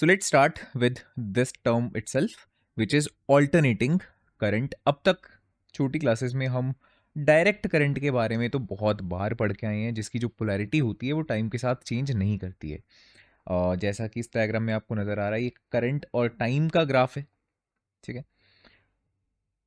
So let's start with this term itself, which is alternating current. अब तक छोटी classes में हम डायरेक्ट करंट के बारे में तो बहुत बार पढ़ के आए हैं, जिसकी जो पोलैरिटी होती है वो टाइम के साथ चेंज नहीं करती है। जैसा कि इस डायग्राम में आपको नज़र आ रहा है, ये करंट और टाइम का ग्राफ है। ठीक है,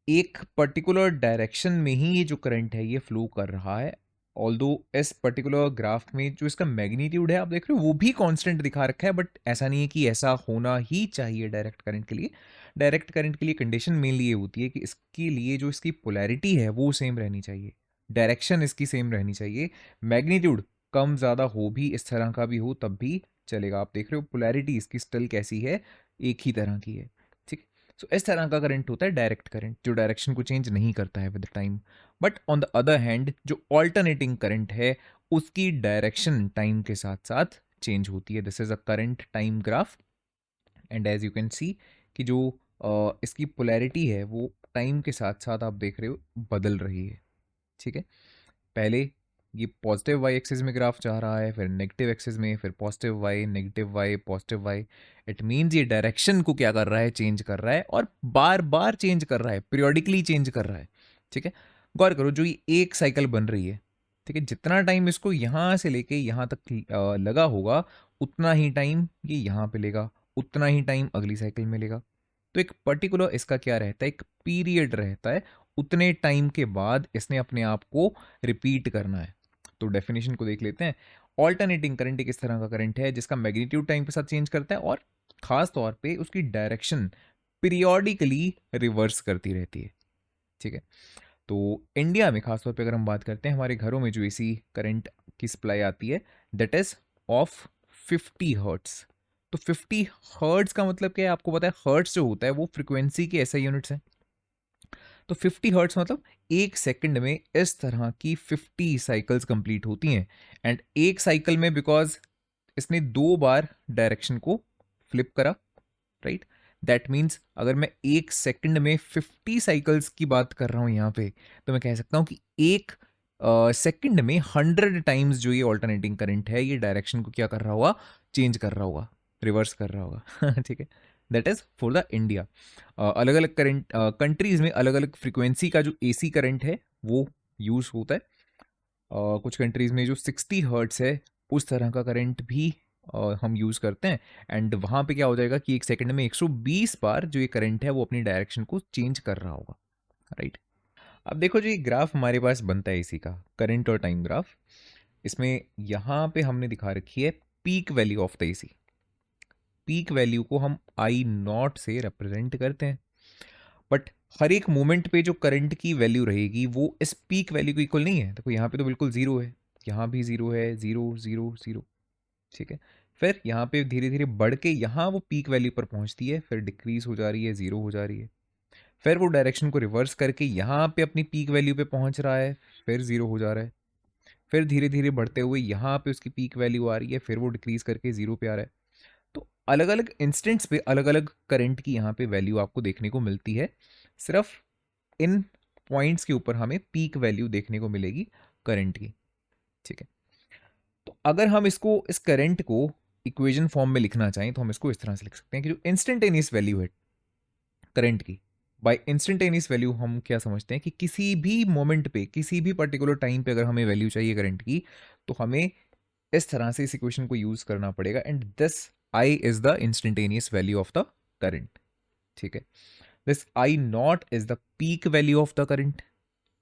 एक पर्टिकुलर डायरेक्शन में ही ये जो करंट है ये फ्लो कर रहा है। ऑल्दो इस पर्टिकुलर ग्राफ में जो इसका मैग्नीट्यूड है आप देख रहे हो वो भी कांस्टेंट दिखा रखा है, बट ऐसा नहीं है कि ऐसा होना ही चाहिए डायरेक्ट करंट के लिए। डायरेक्ट करंट के लिए कंडीशन मेनली ये होती है कि इसके लिए जो इसकी पोलैरिटी है वो सेम रहनी चाहिए, डायरेक्शन इसकी सेम रहनी चाहिए। मैग्नीट्यूड कम ज़्यादा हो भी, इस तरह का भी हो तब भी चलेगा। आप देख रहे हो पोलैरिटी इसकी स्टिल कैसी है, एक ही तरह की है। ठीक, सो इस तरह का करंट होता है डायरेक्ट करंट, जो डायरेक्शन को चेंज नहीं करता है with time. But on the other hand जो ऑल्टरनेटिंग करंट है उसकी डायरेक्शन टाइम के साथ साथ चेंज होती है। This is a current time graph, and as you can see कि जो इसकी पोलैरिटी है वो टाइम के साथ साथ आप देख रहे हो बदल रही है। ठीक है, पहले ये पॉजिटिव वाई एक्सिस में ग्राफ जा रहा है, फिर नेगेटिव एक्सिस में, फिर positive Y, negative Y, positive Y. It means ये डायरेक्शन को क्या कर रहा है, चेंज कर रहा है, और बार बार चेंज कर रहा है, पीरियोडिकली चेंज कर रहा है। ठीक है, गौर करो जो ये एक साइकिल बन रही है, ठीक है, जितना टाइम इसको यहाँ से लेके यहाँ तक लगा होगा उतना ही टाइम ये यहाँ पे लेगा, उतना ही टाइम अगली साइकिल में लेगा। तो एक पर्टिकुलर इसका क्या रहता है, एक पीरियड रहता है, उतने टाइम के बाद इसने अपने आप को रिपीट करना है। तो डेफिनेशन को देख लेते हैं। ऑल्टरनेटिंग करंट एक इस तरह का करंट है जिसका मैग्नीट्यूड टाइम के साथ चेंज करता है और खास तौर पे उसकी डायरेक्शन पीरियोडिकली रिवर्स करती रहती है। ठीक है, तो इंडिया में खासतौर पे अगर हम बात करते हैं, हमारे घरों में जो एसी करंट की सप्लाई आती है दैट इज ऑफ 50 हर्ट्स। तो 50 हर्ट्स का मतलब क्या है, आपको पता है हर्ट्स जो होता है वो फ्रिक्वेंसी के ऐसे यूनिट्स हैं। तो 50 हर्ट्स मतलब एक सेकंड में इस तरह की 50 साइकिल्स कंप्लीट होती हैं। एंड एक साइकिल में बिकॉज इसने 2 बार डायरेक्शन को फ्लिप करा, राइट, दैट मीन्स अगर मैं एक सेकंड में 50 साइकिल्स की बात कर रहा हूं यहां पे, तो मैं कह सकता हूं कि एक सेकंड में 100 टाइम्स जो ये ऑल्टरनेटिंग करंट है ये डायरेक्शन को क्या कर रहा होगा, चेंज कर रहा होगा, रिवर्स कर रहा होगा। ठीक है, that is for the India. अलग अलग करंट कंट्रीज में अलग अलग फ्रिक्वेंसी का जो एसी करंट है वो यूज होता है। कुछ कंट्रीज में जो 60 हर्ट्स है उस तरह का करंट भी हम यूज़ करते हैं। एंड वहाँ पे क्या हो जाएगा कि एक सेकंड में 120 बार जो ये करंट है वो अपनी डायरेक्शन को चेंज कर रहा होगा, राइट। अब देखो जो ये ग्राफ हमारे पास बनता है इसी का, करंट और टाइम ग्राफ, इसमें यहाँ पे हमने दिखा रखी है peak value of the AC. Peak value को हम आई नॉट से रिप्रेजेंट करते हैं, बट हर एक मोमेंट पे जो करंट की वैल्यू रहेगी वो इस पीक वैल्यू को इक्वल नहीं है। देखो यहाँ पे तो बिल्कुल जीरो है, यहाँ भी जीरो है, जीरो जीरो जीरो। ठीक है, फिर यहाँ पे धीरे धीरे बढ़ के यहाँ वो पीक वैल्यू पर पहुँचती है, फिर डिक्रीज हो जा रही है, जीरो हो जा रही है, फिर वो डायरेक्शन को रिवर्स करके यहाँ पे अपनी पीक वैल्यू पे पहुँच रहा है, फिर जीरो हो जा रहा है, फिर धीरे धीरे बढ़ते हुए यहाँ पे उसकी पीक वैल्यू आ रही है, फिर वो डिक्रीज करके जीरो पे आ रहा है। तो अलग अलग इंस्टेंट्स पे अलग अलग करंट की यहाँ पे वैल्यू आपको देखने को मिलती है। सिर्फ इन पॉइंट्स के ऊपर हमें पीक वैल्यू देखने को मिलेगी करंट की। ठीक है, तो अगर हम इसको, इस करंट को इक्वेशन फॉर्म में लिखना चाहें तो हम इसको इस तरह से लिख सकते हैं कि जो इंस्टेंटेनियस वैल्यू है करंट की, बाय इंस्टेंटेनियस वैल्यू हम क्या समझते हैं कि किसी भी मोमेंट पे, किसी भी पर्टिकुलर टाइम पे अगर हमें वैल्यू चाहिए करंट की, तो हमें इस तरह से इस इक्वेशन को यूज करना पड़ेगा, and this I is the instantaneous value of the current. ठीक है, this I not is the peak value of the current,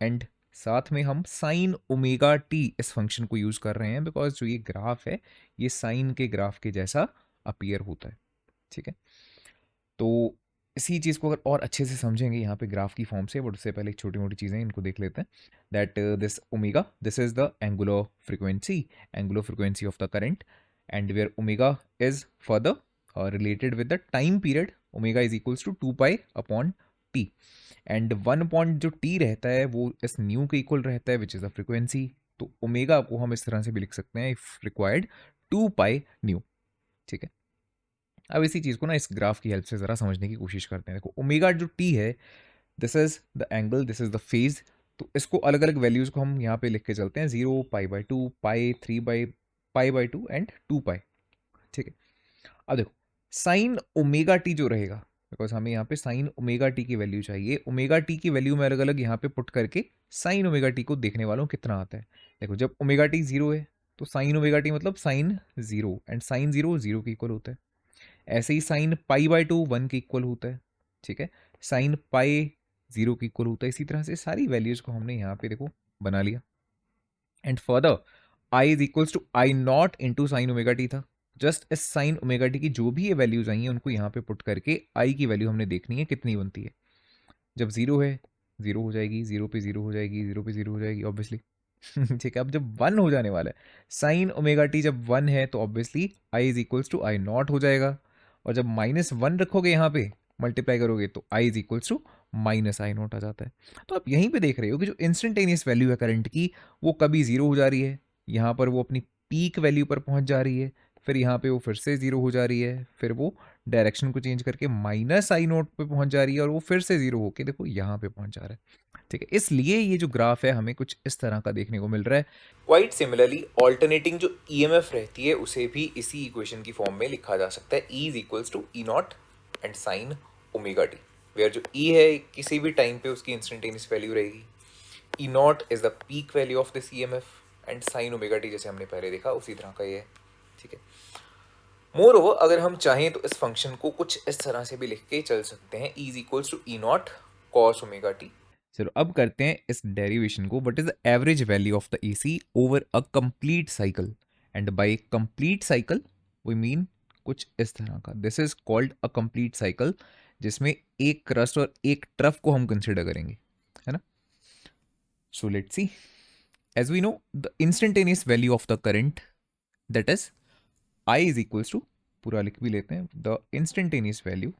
and साथ में हम साइन ओमेगा टी इस फंक्शन को यूज कर रहे हैं बिकॉज जो ये ग्राफ है ये साइन के ग्राफ के जैसा अपीयर होता है। ठीक है, तो इसी चीज़ को अगर और अच्छे से समझेंगे यहाँ पे ग्राफ की फॉर्म से, बट उससे पहले छोटी मोटी चीज़ें इनको देख लेते हैं। That this omega, this is the angular frequency of the current, and where omega is for the related with the time period, omega is equals to 2 pi upon T, and 1 जो टी रहता है वो इस new के equal रहता है which is the frequency. तो omega को हम इस तरह से भी लिख सकते हैं इफ रिक्वायर्ड 2 पाई न्यू। ठीक है, अब इसी चीज़ को ना इस ग्राफ की हेल्प से ज़रा समझने की कोशिश करते हैं। देखो ओमेगा जो टी है this is the angle, this is the phase. तो इसको अलग अलग वैल्यूज़ को हम यहाँ पे लिख के चलते हैं, 0, pi by 2, pi 3 by pi by 2 and 2 पाई। ठीक है, अब देखो साइन ओमेगा टी जो रहेगा, बिकॉज हमें यहाँ पे साइन ओमेगा टी की वैल्यू चाहिए, ओमेगा टी की वैल्यू में अलग अलग यहाँ पे पुट करके साइन ओमेगा टी को देखने वालों कितना आता है। देखो जब ओमेगा टी जीरो है तो साइन ओमेगा टी मतलब sine zero, and sine zero zero के इक्वल होता है। ऐसे ही sine pi by two one के इक्वल होता है, ठीक है, साइन पाई जीरो के इक्वल होता है। इसी तरह से सारी वैल्यूज को हमने यहाँ पे देखो बना लिया। And further I is equals to I not into sine omega T था। जस्ट इस साइन ओमेगा टी की जो भी ये वैल्यूज आई हैं उनको यहाँ पे पुट करके आई की वैल्यू हमने देखनी है कितनी बनती है। जब जीरो है जीरो हो जाएगी, जीरो पे जीरो हो जाएगी, जीरो पे जीरो हो जाएगी ऑब्वियसली। ठीक है, अब जब वन हो जाने वाला है, साइन ओमेगा टी जब वन है तो obviously I is equals to I not हो जाएगा। और जब माइनस वन रखोगे यहाँ पे मल्टीप्लाई करोगे तो I is equals to minus I not आ जाता है। तो आप यहीं पे देख रहे हो कि जो इंस्टेंटेनियस वैल्यू है करंट की वो कभी जीरो हो जा रही है, यहाँ पर वो अपनी पीक वैल्यू पर पहुंच जा रही है, फिर यहाँ पे वो फिर से जीरो हो जा रही है, फिर वो डायरेक्शन को चेंज करके माइनस आई नोट पे पहुंच जा रही है और वो फिर से जीरो होके देखो यहाँ पे पहुंच जा रहा है। ठीक है, इसलिए ये जो ग्राफ है हमें कुछ इस तरह का देखने को मिल रहा है। क्वाइट सिमिलरली ऑल्टरनेटिंग जो ईएमएफ रहती है उसे भी इसी इक्वेशन की फॉर्म में लिखा जा सकता है, E is equals to E not and sine omega T, where जो ई है किसी भी टाइम पे उसकी इंस्टेंटेनियस वैल्यू रहेगी, E not is the peak value of this EMF, and sine omega T जैसे हमने पहले देखा उसी तरह का ये है। ठीक है, मोर ओवर अगर हम चाहें तो इस फंक्शन को कुछ इस तरह से भी लिख के चल सकते हैं, E is equals to E not cos omega T. चलो अब करते हैं इस डेरिवेशन को, what is the average value of the AC over a complete cycle, and by complete cycle we mean कुछ इस तरह का, this is called a complete cycle, जिसमें एक क्रस्ट और एक ट्रफ को हम कंसिडर करेंगे, है ना। So let's see, as we know the instantaneous value of the current that is I is equals to, पूरा लिख भी लेते हैं, the instantaneous value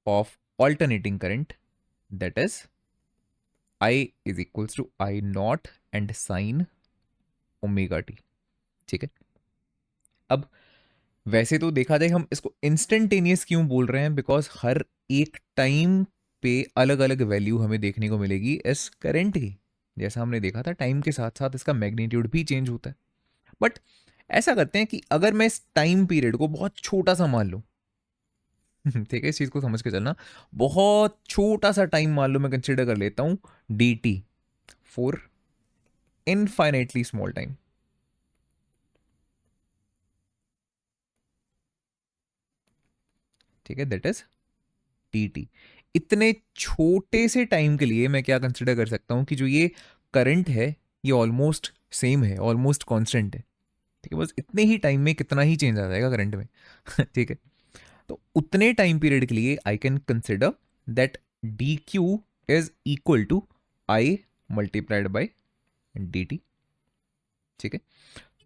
of alternating current that is I is equals to I not and sine omega T. ठीक है, अब वैसे तो देखा जाए हम इसको इंस्टेंटेनियस क्यों बोल रहे हैं, बिकॉज हर एक टाइम पे अलग अलग वैल्यू हमें देखने को मिलेगी इस करंट की। जैसा हमने देखा था टाइम के साथ साथ इसका मैग्नीट्यूड भी चेंज होता है। बट ऐसा करते हैं कि अगर मैं इस टाइम पीरियड को बहुत छोटा सा मान लूं, ठीक है, इस चीज को समझ के चलना, बहुत छोटा सा टाइम मान लो मैं कंसिडर कर लेता हूं D T for infinitely small time. ठीक है, दैट इज टी टी। इतने छोटे से टाइम के लिए मैं क्या कंसिडर कर सकता हूं कि जो ये करंट है ये ऑलमोस्ट सेम है, ऑलमोस्ट कांस्टेंट है। ठीक है, बस इतने ही टाइम में कितना ही चेंज आ जाएगा करंट में। ठीक है, तो उतने टाइम पीरियड के लिए I can consider that D Q is equal to I multiplied by D T. ठीक है,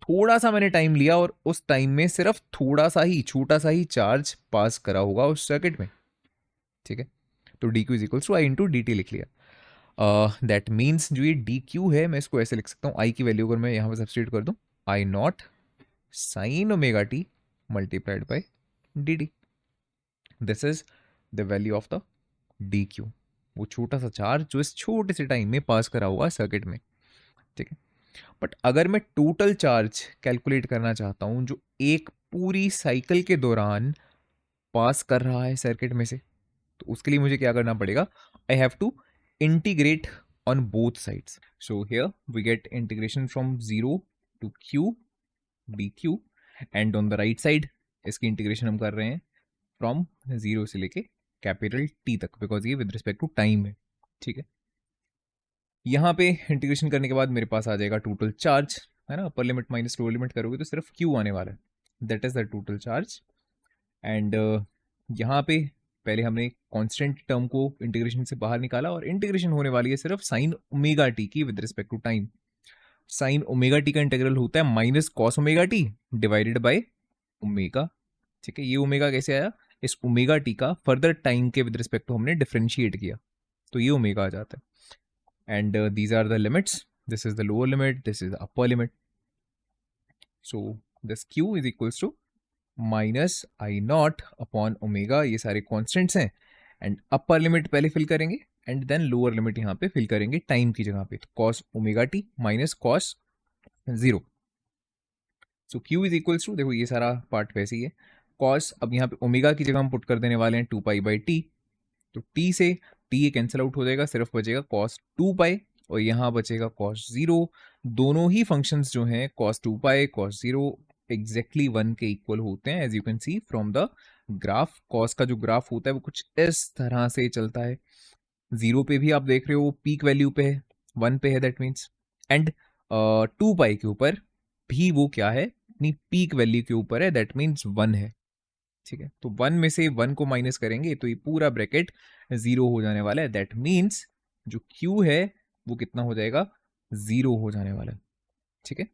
थोड़ा सा मैंने टाइम लिया और उस टाइम में सिर्फ थोड़ा सा ही छोटा सा ही चार्ज पास करा होगा उस सर्किट में। ठीक है, तो D Q is equals to I into D T लिख लिया। दैट मीन्स जो ये डी क्यू है मैं इसको ऐसे लिख सकता हूँ, आई की वैल्यू अगर मैं यहाँ पर सब्सटीट्यूट कर दूँ, I not sine omega T multiplied by D T, this is the value of the D Q, वो छोटा सा चार्ज जो इस छोटे से टाइम में पास करा हुआ सर्किट में। ठीक है, बट अगर मैं टोटल चार्ज कैलकुलेट करना चाहता हूं जो एक पूरी साइकिल के दौरान पास कर रहा है सर्किट में से, तो उसके लिए मुझे क्या करना पड़ेगा, I have to integrate on both sides. So here we get integration from zero to Q D Q, and on the right side इसकी इंटीग्रेशन हम कर रहे हैं फ्रॉम जीरो से लेके कैपिटल टी तक, बिकॉज ये विद रिस्पेक्ट टू टाइम है। ठीक है, यहाँ पे इंटीग्रेशन करने के बाद मेरे पास आ जाएगा टोटल चार्ज, है ना, upper limit minus lower limit करोगे तो सिर्फ क्यू आने वाला है, that is the total charge. And यहाँ पे पहले हमने कांस्टेंट टर्म को इंटीग्रेशन से बाहर निकाला और इंटीग्रेशन होने वाली है सिर्फ साइन ओमेगा टी की with respect to time. Sine omega T का इंटीग्रल होता है minus cos omega T divided by omega. ठीक है, ये ओमेगा कैसे आया, इस ओमेगा टी का फर्दर टाइम के विद रिस्पेक्ट टू हमने डिफरेंशिएट किया तो ये ओमेगा आ जाता है। And these are the limits, this is the lower limit, this is the upper limit. So this Q is equals to minus I not upon omega, ये सारे constants हैं, एंड अपर लिमिट पहले fill करेंगे and then lower limit यहाँ पे fill करेंगे time की जगह पे, तो cos omega T minus cos zero. So Q is equals to, देखो ये सारा पार्ट वैसे ही है, कॉस, अब यहाँ पे ओमेगा की जगह हम पुट कर देने वाले हैं 2π/t, तो t से t ये कैंसिल आउट हो जाएगा, सिर्फ बचेगा cos 2π और यहाँ बचेगा cos 0। दोनों ही फंक्शंस जो हैं cos 2π cos 0 एग्जैक्टली 1 के इक्वल होते हैं, as you can see from the graph. cos का जो ग्राफ होता है वो कुछ इस तरह से चलता है, 0 पे भी आप देख रहे हो पीक वैल्यू पे है, 1 पे है, दैट मीन्स, एंड 2π के ऊपर भी वो क्या है, अपनी पीक वैल्यू के ऊपर है, दैट मीन्स 1 है। ठीक है, तो 1 में से 1 को माइनस करेंगे तो ये पूरा ब्रैकेट 0 हो जाने वाला है, दैट मीन्स जो Q है वो कितना हो जाएगा, 0 हो जाने वाला है। ठीक है,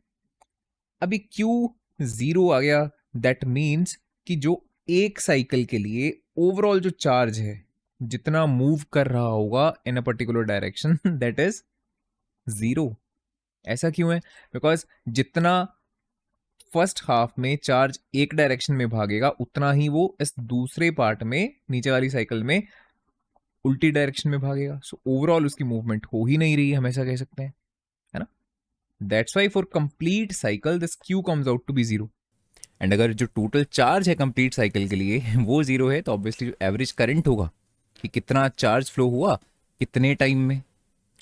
अभी Q 0 आ गया, दैट मीन्स कि जो एक साइकिल के लिए ओवरऑल जो चार्ज है जितना मूव कर रहा होगा in a particular direction, that is 0। ऐसा क्यों है, बिकॉज जितना फर्स्ट हाफ में चार्ज एक डायरेक्शन में भागेगा उतना ही वो इस दूसरे पार्ट में नीचे वाली साइकिल में उल्टी डायरेक्शन में भागेगा। सो ओवरऑल उसकी मूवमेंट हो ही नहीं रही है, हम ऐसा कह सकते हैं, है ना। That's why for complete cycle this Q comes out to be 0। And अगर जो टोटल चार्ज है कंप्लीट साइकिल के लिए वो 0 है, तो ऑब्वियसली जो एवरेज करंट होगा कि कितना चार्ज फ्लो हुआ कितने टाइम में,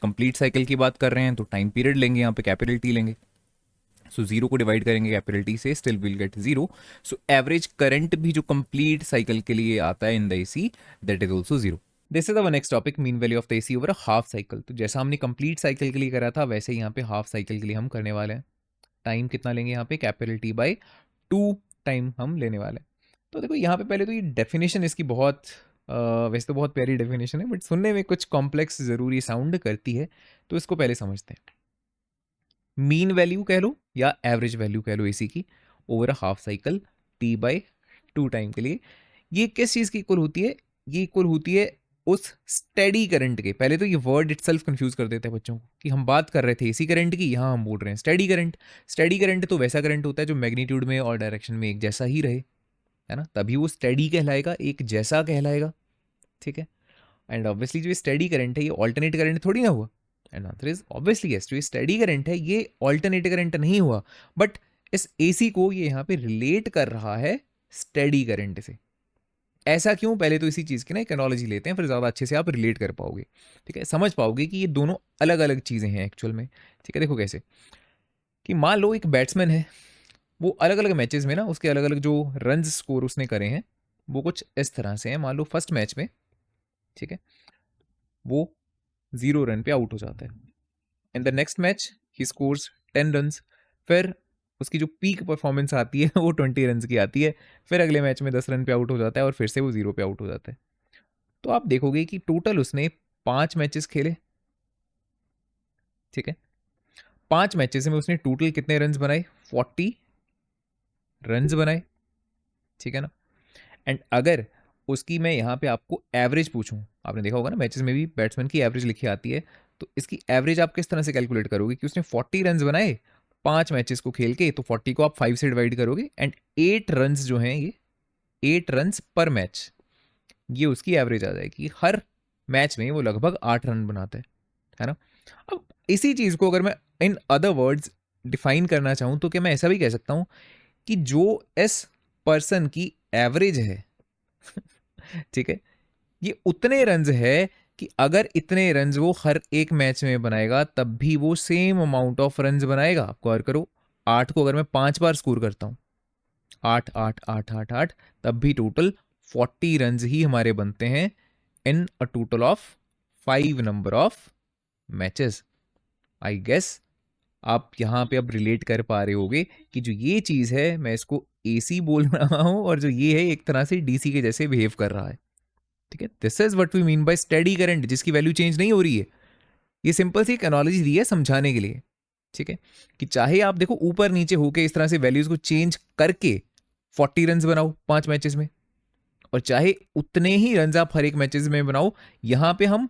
कंप्लीट साइकिल की बात कर रहे हैं तो टाइम पीरियड लेंगे, यहाँ पे कैपिटल टी लेंगे, सो 0 को डिवाइड करेंगे कैपिटल टी से, still will get 0। So average current भी जो कंप्लीट साइकिल के लिए आता है in the AC, that is also 0। This is our next topic, mean value of the AC over a half cycle. तो जैसा हमने कंप्लीट साइकिल के लिए करा था वैसे ही यहाँ पे हाफ साइकिल के लिए हम करने वाले हैं। टाइम कितना लेंगे यहाँ पे, कैपिटल T/2 टाइम हम लेने वाले हैं। तो देखो यहाँ पे पहले तो ये डेफिनेशन इसकी बहुत वैसे तो बहुत प्यारी डेफिनेशन है, बट सुनने में कुछ कॉम्प्लेक्स ज़रूरी साउंड करती है, तो इसको पहले समझते हैं। मीन वैल्यू कह लो या एवरेज वैल्यू कह लो एसी की over a half cycle T/2 time के लिए, ये किस चीज़ की इक्वल होती है, ये इक्वल होती है उस स्टेडी करंट के। पहले तो ये वर्ड इटसेल्फ कंफ्यूज कर देते हैं बच्चों को कि हम बात कर रहे थे एसी करंट की, यहाँ हम बोल रहे हैं स्टेडी करंट। स्टेडी करंट तो वैसा करंट होता है जो मैग्नीट्यूड में और डायरेक्शन में एक जैसा ही रहे, है ना, तभी वो स्टेडी कहलाएगा, एक जैसा कहलाएगा। ठीक है, एंड ऑब्वियसली जो स्टेडी करंट है ये ऑल्टरनेट करंट थोड़ी ना हुआ, and answer is obviously yes, जो स्टेडी करंट है ये ऑल्टरनेट करंट नहीं हुआ, बट इस एसी को ये यहाँ पे रिलेट कर रहा है स्टेडी करंट से। ऐसा क्यों, पहले तो इसी चीज़ की ना एक एनालॉजी लेते हैं, फिर ज़्यादा अच्छे से आप रिलेट कर पाओगे। ठीक है, समझ पाओगे कि ये दोनों अलग अलग चीज़ें हैं एक्चुअल में। ठीक है, देखो कैसे कि मान लो एक बैट्समैन है, वो अलग अलग मैचेस में ना उसके अलग अलग जो रन स्कोर उसने करे हैं वो कुछ इस तरह से हैं। मान लो फर्स्ट मैच में, ठीक है, वो 0 रन पे आउट हो जाता है। In the next match he scores 10 run, फिर उसकी जो पीक परफॉर्मेंस आती है वो 20 रन की आती है, फिर अगले मैच में 10 रन पे आउट हो जाता है और फिर से वो 0 पे आउट हो जाता है। तो आप देखोगे कि टोटल उसने 5 मैचेस खेले। ठीक है, 5 मैचेस में उसने टोटल कितने रन बनाए, 40 रन बनाए। ठीक है ना, एंड अगर उसकी मैं यहाँ पे आपको एवरेज पूछूं, आपने देखा होगा ना मैचेस में भी बैट्समैन की एवरेज लिखी आती है, तो इसकी एवरेज आप किस तरह से कैलकुलेट करोगे कि उसने 40 रन बनाए 5 मैचेस को खेल के, तो 40 को आप 5 से डिवाइड करोगे एंड 8 रन जो हैं ये 8 रन पर मैच, ये उसकी एवरेज आ जाएगी। हर मैच में वो लगभग 8 रन बनाता है ना। अब इसी चीज़ को अगर मैं इन अदर वर्ड्स डिफाइन करना चाहूँ तो क्या मैं ऐसा भी कह सकता हूँ कि जो इस पर्सन की एवरेज है ठीक है, ये उतने रन्स है कि अगर इतने रन्स वो हर एक मैच में बनाएगा तब भी वो सेम अमाउंट ऑफ रन्स बनाएगा। आप गौर करो, 8 को अगर मैं 5 बार स्कोर करता हूँ, 8 8 8 8 8, तब भी टोटल 40 रन्स ही हमारे बनते हैं in a total of 5 number of matches. I guess आप यहाँ पे अब रिलेट कर पा रहे होगे कि जो ये चीज़ है मैं इसको एसी बोल रहा हूँ और जो ये है एक तरह से डीसी के जैसे बिहेव कर रहा है। ठीक है, this is what we mean by steady current, जिसकी वैल्यू चेंज नहीं हो रही है। ये सिंपल सी एक एनालॉजी दी है समझाने के लिए। ठीक है, कि चाहे आप देखो ऊपर नीचे होके इस तरह से वैल्यूज को चेंज करके 40 रन बनाओ 5 मैचेस में, और चाहे उतने ही रन आप हर एक मैचेस में बनाओ, यहां पे हम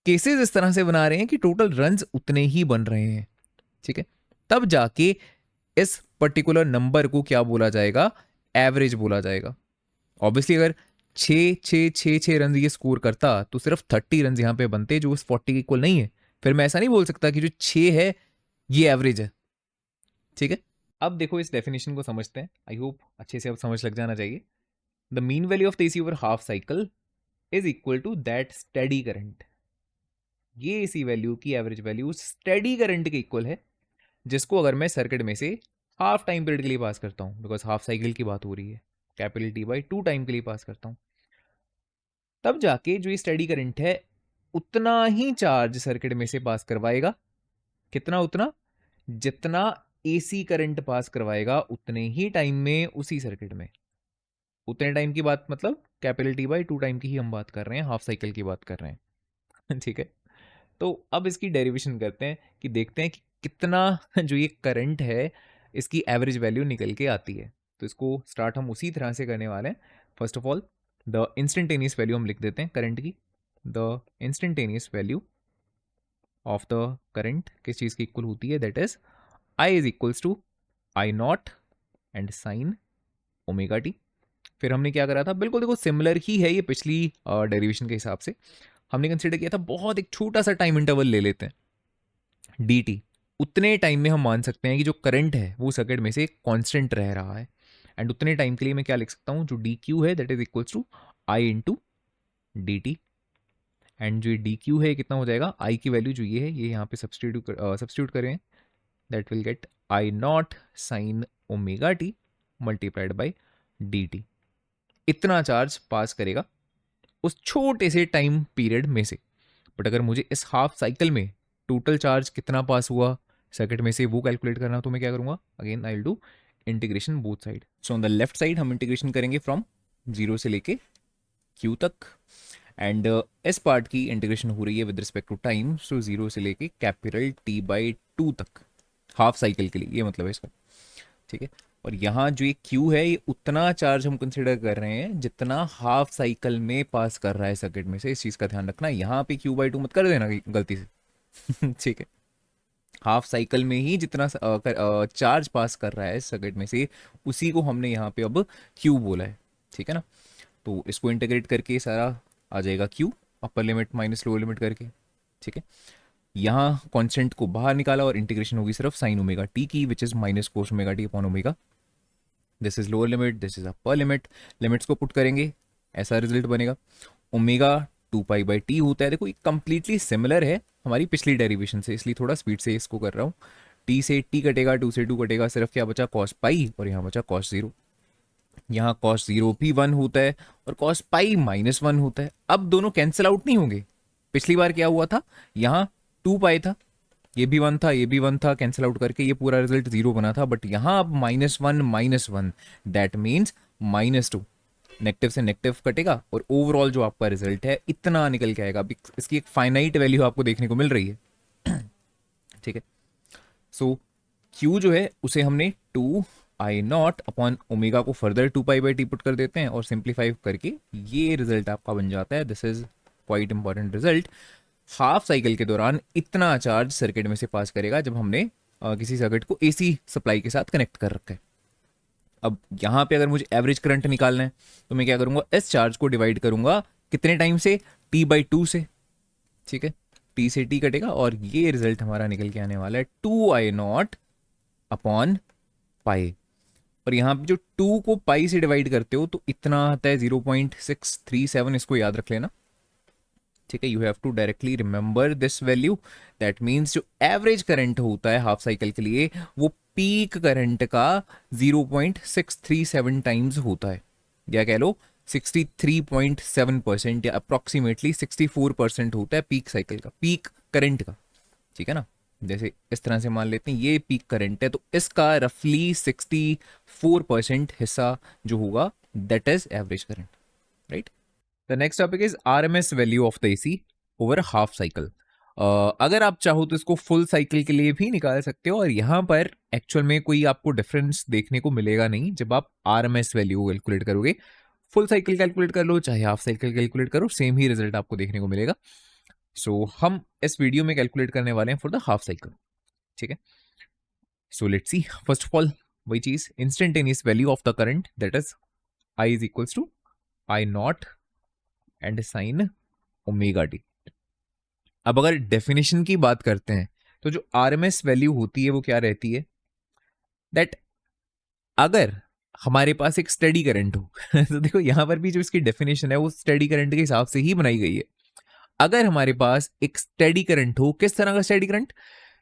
केसेस इस तरह से बना रहे हैं कि टोटल रन उतने ही बन रहे हैं। ठीक है, तब जाके इस पर्टिकुलर नंबर को क्या बोला जाएगा, एवरेज बोला जाएगा। ऑब्वियसली अगर 6 रन ये स्कोर करता तो सिर्फ 30 रन यहां पे बनते जो उस 40 के इक्वल नहीं है। फिर मैं ऐसा नहीं बोल सकता कि जो 6 है ये एवरेज है। ठीक है, अब देखो इस डेफिनेशन को समझते हैं, आई होप अच्छे से अब समझ लग जाना चाहिए। The mean value of the AC over half cycle is equal to that steady current. ये एसी वैल्यू की एवरेज वैल्यू स्टेडी करंट के इक्वल है, जिसको अगर मैं सर्किट में से हाफ टाइम पीरियड के लिए पास करता हूं, बिकॉज हाफ साइकिल की बात हो रही है, कैपिटल टी बाई 2 टाइम के लिए पास करता हूं, तब जाके जो ये स्टेडी करंट है उतना ही चार्ज सर्किट में से पास करवाएगा। कितना? उतना जितना एसी करंट पास करवाएगा उतने ही टाइम में उसी सर्किट में। उतने टाइम की बात मतलब कैपिटल टी बाई 2 टाइम की ही हम बात कर रहे हैं, हाफ साइकिल की बात कर रहे हैं। ठीक है, तो अब इसकी डेरिवेशन करते हैं कि देखते हैं कि कितना जो ये करंट है इसकी एवरेज वैल्यू निकल के आती है। तो इसको स्टार्ट हम उसी तरह से करने वाले हैं। First of all the instantaneous value हम लिख देते हैं करंट की। The instantaneous value of the current किस चीज़ की इक्वल होती है? That is I is equals to I not and sine omega T. फिर हमने क्या करा था? बिल्कुल देखो सिमिलर ही है ये पिछली डेरिवेशन के हिसाब से। हमने कंसिडर किया था बहुत एक छोटा सा टाइम इंटरवल ले लेते हैं डी टी। उतने टाइम में हम मान सकते हैं कि जो करंट है वो सर्किट में से कांस्टेंट रह रहा है। एंड उतने टाइम के लिए मैं क्या लिख सकता हूँ? जो डी क्यू है that is equals to I into D T. And जो डी क्यू है कितना हो जाएगा? आई की वैल्यू जो ये है ये यहाँ पे सब्सटीट्यूट करें, that will get I not sine omega T multiplied by D T. इतना चार्ज पास करेगा उस छोटे से टाइम पीरियड में से। बट अगर मुझे इस हाफ साइकिल में टोटल चार्ज कितना पास हुआ सर्किट में से वो कैलकुलेट करना, तो मैं क्या करूंगा? Again I will do integration both side. So on the left side हम इंटीग्रेशन करेंगे फ्रॉम 0 से लेके q तक, एंड इस पार्ट की इंटीग्रेशन हो रही है विद रिस्पेक्ट टू टाइम, सो 0 से लेके कैपिटल t बाई 2 तक हाफ साइकिल के लिए, ये मतलब है इसका। ठीक है, और यहाँ जो ये Q है ये उतना चार्ज हम कंसिडर कर रहे हैं जितना हाफ साइकिल में पास कर रहा है सर्किट में से। इस चीज़ का ध्यान रखना, यहाँ पे Q/2 मत कर देना गलती से। ठीक है, हाफ साइकिल में ही जितना चार्ज पास कर रहा है सर्किट में से उसी को हमने यहाँ पे अब Q बोला है। ठीक है ना, तो इसको इंटीग्रेट करके सारा आ जाएगा Q, upper limit minus lower limit करके। ठीक है, यहाँ कॉन्स्टेंट को बाहर निकाला और इंटीग्रेशन होगी सिर्फ साइन ओमेगा टी की, which is minus cos omega T upon omega. This is lower limit, this is upper limit. Limits को पुट करेंगे, ऐसा रिजल्ट बनेगा। ओमेगा 2 पाई बाई टी होता है। देखो ये कंप्लीटली सिमिलर है हमारी पिछली डेरिवेशन से, इसलिए थोड़ा स्पीड से इसको कर रहा हूँ। टी से टी कटेगा, 2 से 2 कटेगा, सिर्फ क्या बचा? कॉस पाई, और यहाँ बचा कॉस जीरो। यहाँ कॉस जीरो भी 1 होता है और कॉस पाई -1 होता है। अब दोनों कैंसिल आउट नहीं होंगे। पिछली बार क्या हुआ था? यहाँ 2 पाई था, ये भी 1 था, ये भी 1 था, कैंसिल आउट करके ये पूरा रिजल्ट 0 बना था। बट यहाँ अब -1 दैट मीन्स -2, नेगेटिव से नेगेटिव कटेगा और ओवरऑल जो आपका रिजल्ट है इतना निकल के आएगा। अभी इसकी एक फाइनाइट वैल्यू आपको देखने को मिल रही है। ठीक है, सो Q जो है उसे हमने 2 आई नॉट अपॉन ओमेगा को further 2 pi by T put कर देते हैं और सिंप्लीफाई करके ये रिजल्ट आपका बन जाता है। This is quite important result. Half cycle के दौरान इतना चार्ज सर्किट में से पास करेगा जब हमने किसी सर्किट को एसी सप्लाई के साथ कनेक्ट कर रखा है। अब यहाँ पे अगर मुझे एवरेज करंट निकालना है तो मैं क्या करूंगा? इस चार्ज को डिवाइड करूंगा कितने टाइम से? t/2 से। ठीक है, t से t कटेगा और ये रिजल्ट हमारा निकल के आने वाला है 2 आई नॉट अपॉन पाई। और यहाँ पे जो 2 को पाई से डिवाइड करते हो तो इतना आता है 0.637, इसको याद रख लेना। ठीक है, you have to directly remember this value. That means जो एवरेज करंट होता है हाफ साइकिल के लिए वो पीक करंट का 0.637 टाइम्स होता है, या कह लो 63.7% या अप्रोक्सीमेटली 64% होता है पीक साइकिल का, पीक करंट का। ठीक है ना, जैसे इस तरह से मान लेते हैं ये पीक करंट है तो इसका रफली 64% हिस्सा जो होगा that is average current, right. The next topic is RMS value of the AC over half cycle. अगर आप चाहो तो इसको फुल साइकिल के लिए भी निकाल सकते हो और यहाँ पर एक्चुअल में कोई आपको डिफरेंस देखने को मिलेगा नहीं जब आप आरएमएस वैल्यू कैलकुलेट करोगे। फुल साइकिल कैलकुलेट कर लो चाहे हाफ साइकिल कैलकुलेट करो, सेम ही रिजल्ट आपको देखने को मिलेगा। सो हम इस वीडियो में कैलकुलेट करने वाले हैं फॉर द हाफ साइकिल। ठीक है, so let's see. First of all वही चीज, instantaneous value of the current that is I is equals to I not and sine omega T. अब अगर डेफिनेशन की बात करते हैं तो जो आरएमएस वैल्यू होती है वो क्या रहती है? दैट अगर हमारे पास एक स्टेडी करंट हो तो देखो यहां पर भी जो इसकी डेफिनेशन है वो स्टेडी करंट के हिसाब से ही बनाई गई है। अगर हमारे पास एक स्टेडी करंट हो, किस तरह का स्टेडी करंट,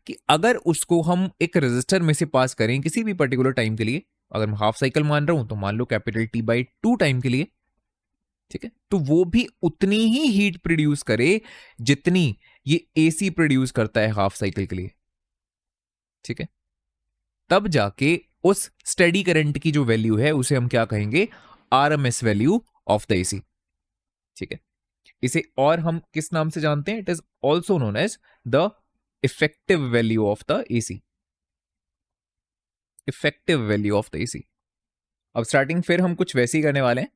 कि अगर उसको हम एक रेजिस्टर में से पास करें किसी भी पर्टिकुलर टाइम के लिए, अगर मैं हाफ साइकिल मान रहा हूं तो मान लो कैपिटल टी बाई 2 टाइम के लिए, ठीक है, तो वो भी उतनी ही हीट प्रोड्यूस करे जितनी ये एसी प्रोड्यूस करता है हाफ साइकिल के लिए, ठीक है। तब जाके उस स्टेडी करंट की जो वैल्यू है उसे हम क्या कहेंगे, RMS value of the AC, ठीक है। इसे और हम किस नाम से जानते हैं, it is also known as the effective value of the AC, effective value of the AC. अब स्टार्टिंग फिर हम कुछ वैसे ही करने वाले हैं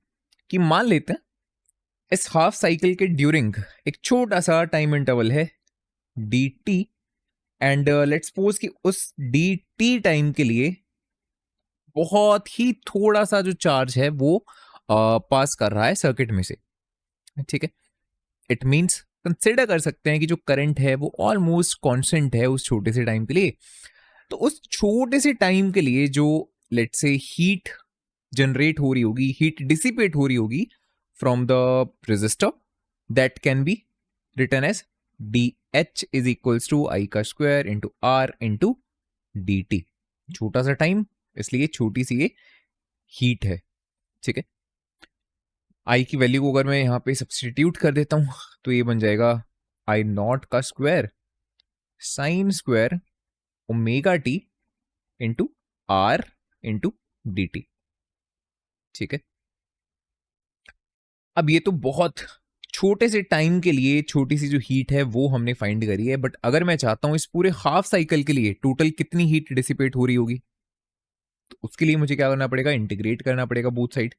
कि मान लेते हैं इस हाफ साइकिल के ड्यूरिंग एक छोटा सा टाइम इंटरवल है D T, and let's suppose कि उस डी टी टाइम के लिए बहुत ही थोड़ा सा जो चार्ज है वो पास कर रहा है सर्किट में से, ठीक है। इट मींस कंसिडर कर सकते हैं कि जो करंट है वो ऑलमोस्ट कांस्टेंट है उस छोटे से टाइम के लिए। तो उस छोटे से टाइम के लिए जो लेट्स से हीट जनरेट हो रही होगी, हीट डिसिपेट हो रही होगी from the resistor, that can be written as D H is equals to I का square into R into D T. छोटा सा टाइम इसलिए छोटी सी ये हीट है, ठीक है। आई की वैल्यू को अगर मैं यहां पे सब्सटीट्यूट कर देता हूं तो ये बन जाएगा आई नॉट का square sine square omega T into R into D T, ठीक है। अब ये तो बहुत छोटे से टाइम के लिए छोटी सी जो हीट है वो हमने फाइंड करी है, बट अगर मैं चाहता हूं इस पूरे हाफ साइकिल के लिए टोटल कितनी हीट डिसिपेट हो रही होगी, तो उसके लिए मुझे क्या करना पड़ेगा, इंटीग्रेट करना पड़ेगा बोथ साइड,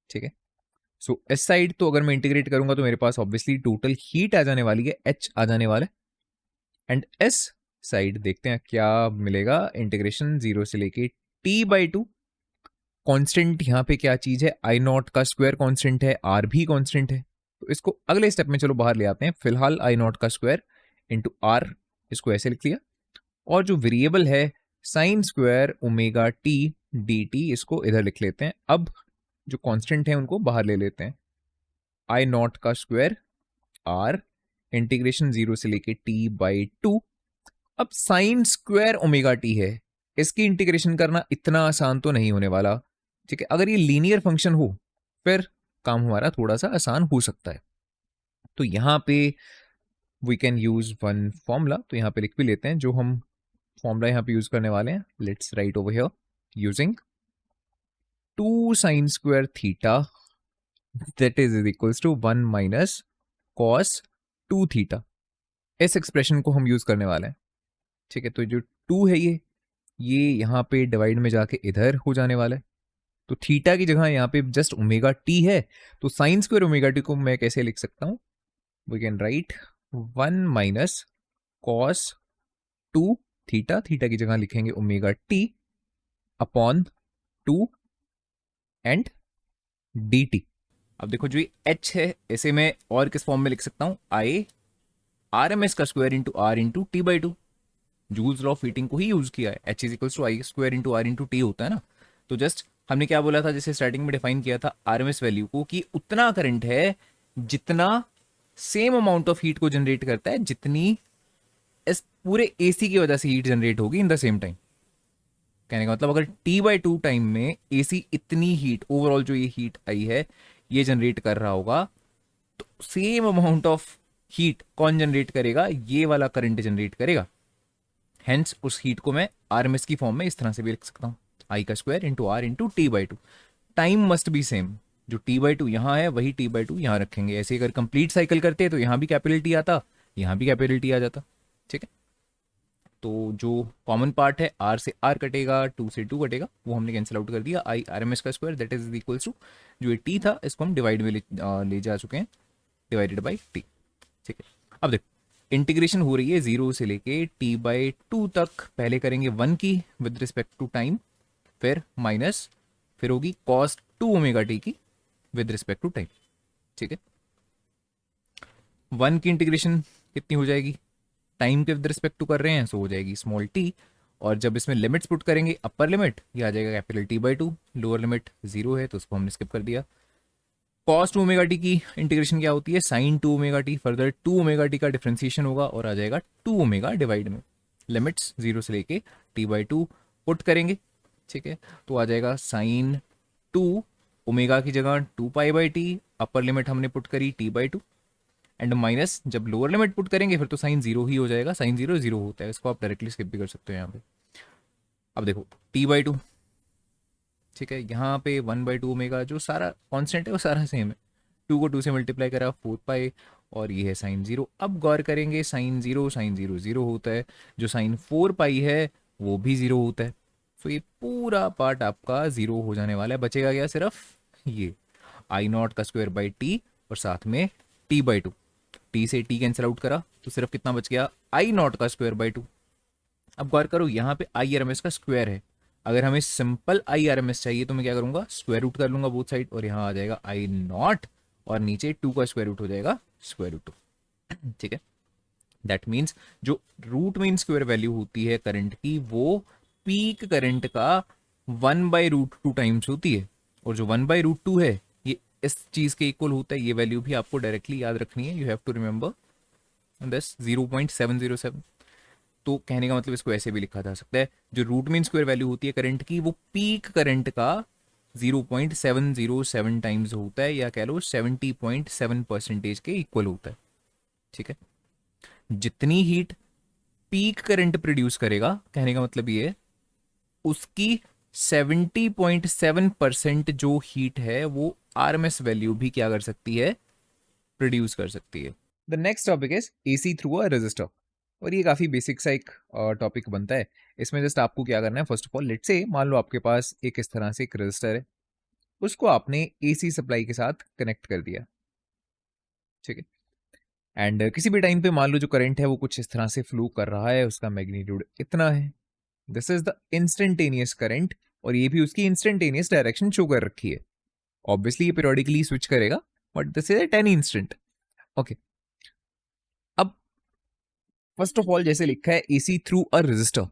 ठीक है। सो इस साइड तो अगर मैं इंटीग्रेट करूंगा तो मेरे पास ऑब्वियसली टोटल हीट आ जाने वाली है, एच आ जाने वाला है। एंड इस साइड देखते हैं क्या मिलेगा, इंटीग्रेशन 0 से लेके टी बाई 2। कॉन्स्टेंट यहाँ पे क्या चीज है, आई नॉट का स्क्वायर कॉन्स्टेंट है, आर भी कॉन्स्टेंट है, तो इसको अगले स्टेप में चलो बाहर ले आते हैं। फिलहाल आई नॉट का स्क्वायर इंटू आर, इसको ऐसे लिख लिया, और जो वेरिएबल है sign square omega T D T, इसको इधर लिख लेते हैं। अब जो कांस्टेंट है उनको बाहर ले लेते हैं, आई नॉट का स्क्वायर आर इंटीग्रेशन 0 से लेके टी बाई 2। अब साइन स्क्वायर ओमेगा टी है, इसकी इंटीग्रेशन करना इतना आसान तो नहीं होने वाला, ठीक है। अगर ये लीनियर फंक्शन हो फिर काम हमारा थोड़ा सा आसान हो सकता है। तो यहां पे we can use one formula, तो यहां पे लिख भी लेते हैं जो हम फॉर्मूला यहां पे यूज करने वाले हैं। Let's write over here using 2 sine square theta that is equals to 1 minus cos 2 theta. इस एक्सप्रेशन को हम यूज करने वाले हैं, ठीक है। तो जो 2 है ये यहाँ पे डिवाइड में जाके इधर हो जाने वाला है, तो थीटा की जगह यहाँ पे जस्ट ओमेगा टी है, तो साइन स्क्वायर ओमेगा टी को मैं कैसे लिख सकता हूँ, we can write 1 minus cos 2 theta, theta की जगह लिखेंगे omega T upon 2 and D T. अब देखो जो ये एच है इसे मैं और किस फॉर्म में लिख सकता हूँ, आई आर एम एस का square into R into T by 2। Joule's law of heating को ही यूज किया है, H is equals to I square into R into T होता है ना। तो जस्ट हमने क्या बोला था, जैसे स्टार्टिंग में डिफाइन किया था आरएमएस वैल्यू को, कि उतना करंट है जितना सेम अमाउंट ऑफ हीट को जनरेट करता है जितनी इस पूरे एसी की वजह से हीट जनरेट होगी इन द सेम टाइम। कहने का मतलब अगर टी बाई 2 टाइम में एसी इतनी हीट ओवरऑल जो ये हीट आई है ये जनरेट कर रहा होगा, तो सेम अमाउंट ऑफ हीट कौन जनरेट करेगा, ये वाला करंट जनरेट करेगा। हेंस उस हीट को मैं आरएमएस की फॉर्म में इस तरह से भी लिख सकता हूं, आई का square into R into T by 2। Time must be same, जो टी बाई 2 यहाँ है वही टी बाई 2 यहाँ रखेंगे। ऐसे अगर कंप्लीट साइकिल करते तो यहाँ भी कैपिटल टी आता, यहाँ भी कैपिटल टी आ जाता, ठीक है। तो जो कॉमन पार्ट है आर से आर कटेगा, 2 से 2 कटेगा, वो हमने कैंसिल आउट कर दिया। आई आर एम एस का square that is equals to जो ये टी था इसको हम डिवाइड में ले जा चुके हैं, डिवाइडेड बाई टी, ठीक है। अब देखो इंटीग्रेशन हो रही है 0 से लेके टी बाई 2 तक, पहले करेंगे 1 की विद रिस्पेक्ट टू टाइम, फिर माइनस, फिर होगी कॉस 2 ओमेगा टी की विद रिस्पेक्ट टू टाइम, ठीक है। 1 की इंटीग्रेशन कितनी हो जाएगी, टाइम के विद रिस्पेक्ट टू कर रहे हैं सो हो जाएगी स्मॉल टी, और जब इसमें लिमिट्स पुट करेंगे, अपर लिमिट ये आ जाएगा कैपिटल T/2, लोअर लिमिट 0 है तो उसको हमने स्किप कर दिया। कॉस 2 ओमेगा टी की इंटीग्रेशन क्या होती है, sine 2 omega T, further 2 omega T का डिफ्रेंसिएशन होगा और आ जाएगा 2 ओमेगा डिवाइड में लिमिट्स 0 से लेके T/2 पुट करेंगे, ठीक है। तो आ जाएगा साइन 2 ओमेगा की जगह 2 पाई/टी, अपर लिमिट हमने पुट करी T/2 एंड माइनस जब लोअर लिमिट पुट करेंगे फिर तो साइन 0 ही हो जाएगा, साइन 0 0 होता है, इसको आप डायरेक्टली स्किप भी कर सकते हो यहाँ पे। अब देखो T/2, ठीक है, यहाँ पे 1/2 ओमेगा जो सारा कांस्टेंट है वो सारा सेम है, 2 को 2 से मल्टीप्लाई करा 4 पाई और ये है साइन 0। अब गौर करेंगे साइन 0 0 होता है, जो साइन 4 पाई है वो भी 0 होता है। तो ये पूरा पार्ट आपका 0 हो जाने वाला है, बचेगा क्या, सिर्फ ये I0 का स्क्वायर बाई टी और साथ में T/2। टी से टी कैंसिल आउट करा तो सिर्फ कितना बच गया, I0 का स्क्वायर बाई 2। अब गौर करो यहाँ पे IRMS का स्क्वायर है, अगर हमें सिंपल IRMS चाहिए तो मैं क्या करूंगा, स्क्वायर रूट कर लूंगा बोथ साइड और यहाँ आ जाएगा I0 और नीचे 2 का स्क्वायर रूट हो जाएगा स्क्वायर रूट 2, ठीक है। दैट मीन्स जो रूट मीन स्क्वायर वैल्यू होती है करंट की वो पीक करंट का 1/√2 टाइम्स होती है, और जो 1/√2 है ये इस चीज के इक्वल होता है। ये वैल्यू भी आपको डायरेक्टली याद रखनी है, you have to remember this 0.707। तो कहने का मतलब इसको ऐसे भी लिखा जा सकता है, जो रूट मीन स्क्वायर वैल्यू होती है करंट की वो पीक करंट का 0.707 टाइम्स होता है, या कह लो 70.7% के इक्वल होता है, ठीक है। जितनी हीट पीक करंट प्रोड्यूस करेगा, कहने का मतलब ये है उसकी 70.7% जो हीट है वो आरएमएस वैल्यू भी क्या कर सकती है, प्रोड्यूस कर सकती है। The next topic is AC through a resistor, और ये काफ़ी बेसिक सा एक टॉपिक बनता है। इसमें जस्ट आपको क्या करना है, first of all let's say मान लो आपके पास एक इस तरह से एक रेजिस्टर है, उसको आपने एसी सप्लाई के साथ कनेक्ट कर दिया, ठीक है। एंड किसी भी टाइम पे मान लो जो करंट है वो कुछ इस तरह से फ्लो कर रहा है, उसका मैग्नीट्यूड इतना है, this is the instantaneous current, और ये भी उसकी इंस्टेंटेनियस डायरेक्शन शो कर रखी है। ऑब्वियसली ये पीरियोडिकली स्विच करेगा but this is at any instant, okay. अब फर्स्ट ऑफ ऑल जैसे लिखा है एसी थ्रू अ रेजिस्टर,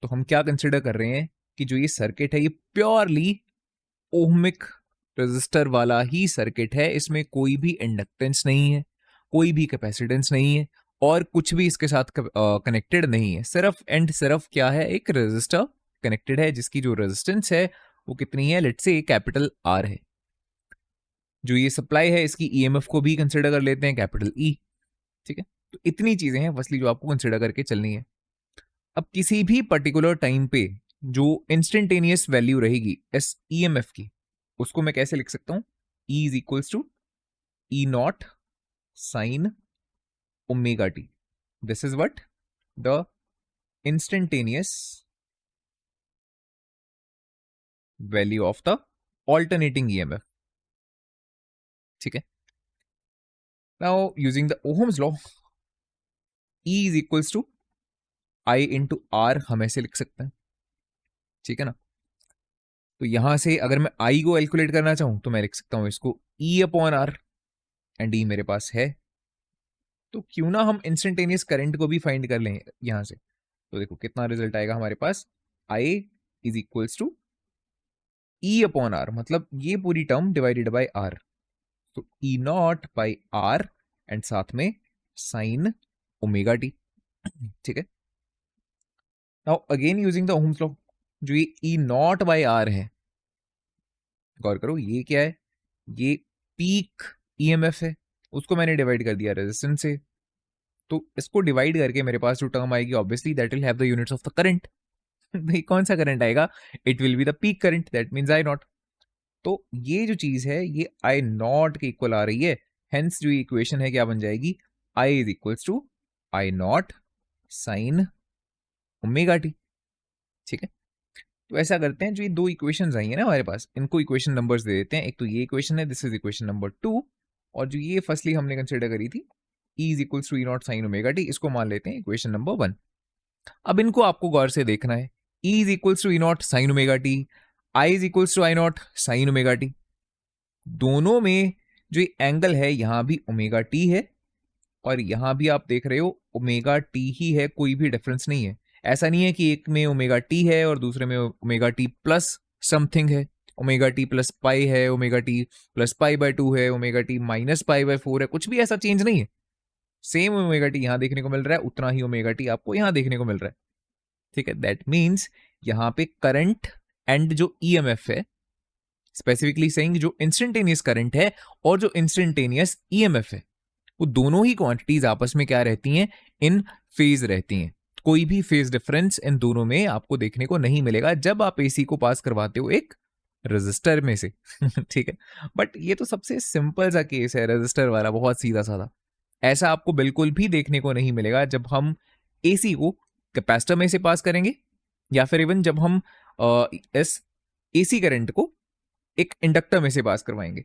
तो हम क्या कंसिडर कर रहे हैं कि जो ये सर्किट है ये प्योरली ओहमिक रेजिस्टर वाला ही सर्किट है, इसमें कोई भी इंडक्टेंस नहीं है, कोई भी कैपेसिटेंस नहीं है और कुछ भी इसके साथ कनेक्टेड नहीं है, सिर्फ एंड सिर्फ क्या है, एक रेजिस्टर कनेक्टेड है जिसकी जो रेजिस्टेंस है वो कितनी है, लेट्स से कैपिटल आर है। जो ये सप्लाई है इसकी ईएमएफ को भी कंसिडर कर लेते हैं कैपिटल ई, ठीक है। तो इतनी चीजें हैं फर्स्टली जो आपको कंसिडर करके चलनी है। अब किसी भी पर्टिकुलर टाइम पे जो इंस्टेंटेनियस वैल्यू रहेगी इस ईएमएफ की, उसको मैं कैसे लिख सकता हूं, E is equals to E0 sine omega T. This is what the instantaneous value of the alternating EMF, ठीक है। Now using the Ohm's law, E is equals to I into R हम ऐसे लिख सकते हैं, ठीक है ना। तो यहां से अगर मैं I को कैलकुलेट करना चाहूं तो मैं लिख सकता हूं इसको E/R, एंड E मेरे पास है, तो क्यों ना हम इंस्टेंटेनियस करंट को भी फाइंड कर लें यहां से। तो देखो कितना रिजल्ट आएगा हमारे पास, I is equals to E/R, मतलब ये पूरी टर्म डिवाइडेड बाय R, तो E0 बाई R एंड साथ में साइन ओमेगा टी, ठीक है। Now again using the Ohm's law, जो ये E0 बाई R है, गौर करो ये क्या है, ये पीक ईएमएफ है, उसको मैंने डिवाइड कर दिया रेजिस्टेंस से, तो इसको डिवाइड करके मेरे पास जो टर्म आएगी obviously that will have the units of the current. भाई कौन सा करंट आएगा, it will be the peak current, that means I0। तो ये जो चीज है ये I0 के इक्वल आ रही है, हेंस जो इक्वेशन है क्या बन जाएगी, I is equals to I0 sine omega T, ठीक है। तो ऐसा करते हैं, जो ये दो इक्वेशंस आई है ना हमारे पास, इनको इक्वेशन नंबर्स दे देते हैं। एक तो ये इक्वेशन है, दिस इज इक्वेशन नंबर 2, और जो ये फर्स्टली हमने कंसिडर करी थी E is equals to E0 sine omega T, इसको मान लेते हैं इक्वेशन नंबर 1। अब इनको आपको गौर से देखना है, E is equals to E0 sine omega T, I is equals to I0 sine omega T, दोनों में जो एंगल है यहां भी ओमेगा टी है और यहां भी आप देख रहे हो ओमेगा टी ही है, कोई भी डिफरेंस नहीं है। ऐसा नहीं है कि एक में ओमेगा टी है और दूसरे में ओमेगा टी प्लस समथिंग है, ओमेगा टी प्लस पाई है, omega T plus pi by 2 है, omega T minus pi by 4 है, कुछ भी ऐसा चेंज नहीं है। सेम ओमेगा टी यहाँ देखने को मिल रहा है, उतना ही ओमेगा टी आपको यहाँ देखने को मिल रहा है। ठीक है, दैट मीन्स यहाँ पे करंट एंड जो ईएमएफ है, स्पेसिफिकली सेइंग जो इंस्टेंटेनियस करंट है और जो इंस्टेंटेनियस ईएमएफ है, वो दोनों ही क्वांटिटीज आपस में क्या रहती हैं, इन फेज रहती हैं। कोई भी फेज डिफरेंस इन दोनों में आपको देखने को नहीं मिलेगा जब आप एसी को पास करवाते हो एक रजिस्टर में से। ठीक है, बट ये तो सबसे सिंपल सा केस है रजिस्टर वाला, बहुत सीधा साधा। ऐसा आपको बिल्कुल भी देखने को नहीं मिलेगा जब हम एसी को कैपेसिटर में से पास करेंगे, या फिर इवन जब हम इस एसी करंट को एक इंडक्टर में से पास करवाएंगे,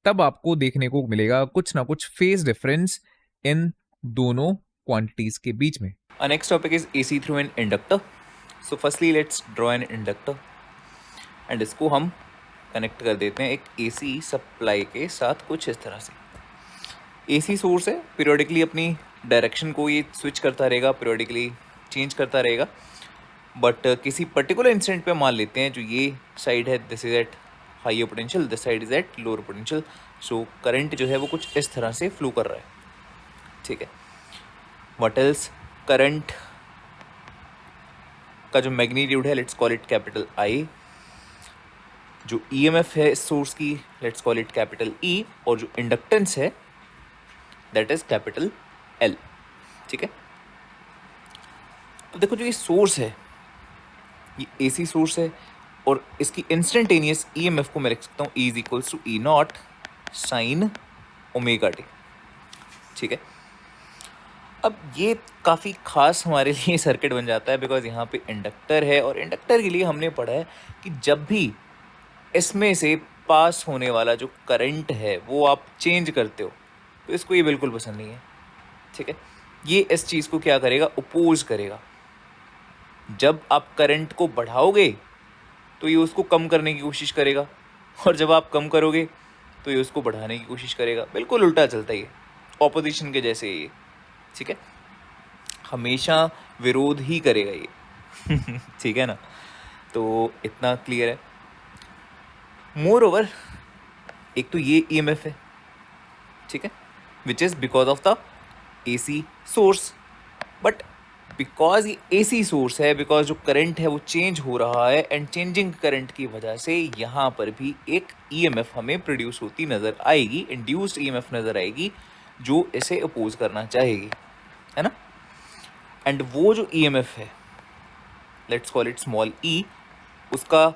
तब आपको देखने को मिलेगा कुछ ना कुछ फेज डिफरेंस इन दोनों क्वांटिटीज के बीच में। Our next topic is AC through an inductor. So firstly let's draw an inductor and इसको हम कनेक्ट कर देते हैं एक AC सप्लाई के साथ कुछ इस तरह से। AC सोर्स है, पीरियोडिकली अपनी डायरेक्शन को ये स्विच करता रहेगा, पीरियोडिकली चेंज करता रहेगा, बट किसी पर्टिकुलर इंस्टेंट पे मान लेते हैं जो ये साइड है this is at higher potential, this side is at lower potential. So current जो है वो कुछ इस तरह से फ्लो कर रहा है। ठीक है, व्हाट एल्स, करंट का जो मैग्नीट्यूड है let's call it capital I, जो ईएमएफ है इस सोर्स की let's call it capital E, और जो इंडक्टेंस है दैट इज कैपिटल एल। ठीक है, तो देखो जो ये सोर्स है ये एसी सोर्स है और इसकी इंस्टेंटेनियस ईएमएफ को मैं लिख सकता हूँ E is equals to E not sine omega T. ठीक है, अब ये काफ़ी खास हमारे लिए सर्किट बन जाता है बिकॉज यहाँ पे इंडक्टर है, और इंडक्टर के लिए हमने पढ़ा है कि जब भी इसमें से पास होने वाला जो करंट है वो आप चेंज करते हो तो इसको ये बिल्कुल पसंद नहीं है। ठीक है, ये इस चीज़ को क्या करेगा, अपोज करेगा। जब आप करंट को बढ़ाओगे तो ये उसको कम करने की कोशिश करेगा, और जब आप कम करोगे तो ये उसको बढ़ाने की कोशिश करेगा। बिल्कुल उल्टा चलता है ये, ऑपोजिशन के जैसे ये। ठीक है, हमेशा विरोध ही करेगा ये। ठीक है ना, तो इतना क्लियर है। मोर ओवर एक तो ये ईएमएफ है, ठीक है, which is because of the AC source, but because ये एसी सोर्स है, बिकॉज जो करंट है वो चेंज हो रहा है, एंड चेंजिंग करंट की वजह से यहाँ पर भी एक ईएमएफ हमें प्रोड्यूस होती नज़र आएगी, इंड्यूस्ड ईएमएफ नज़र आएगी जो इसे अपोज करना चाहेगी, है ना। एंड वो जो ईएमएफ है let's call it small E, उसका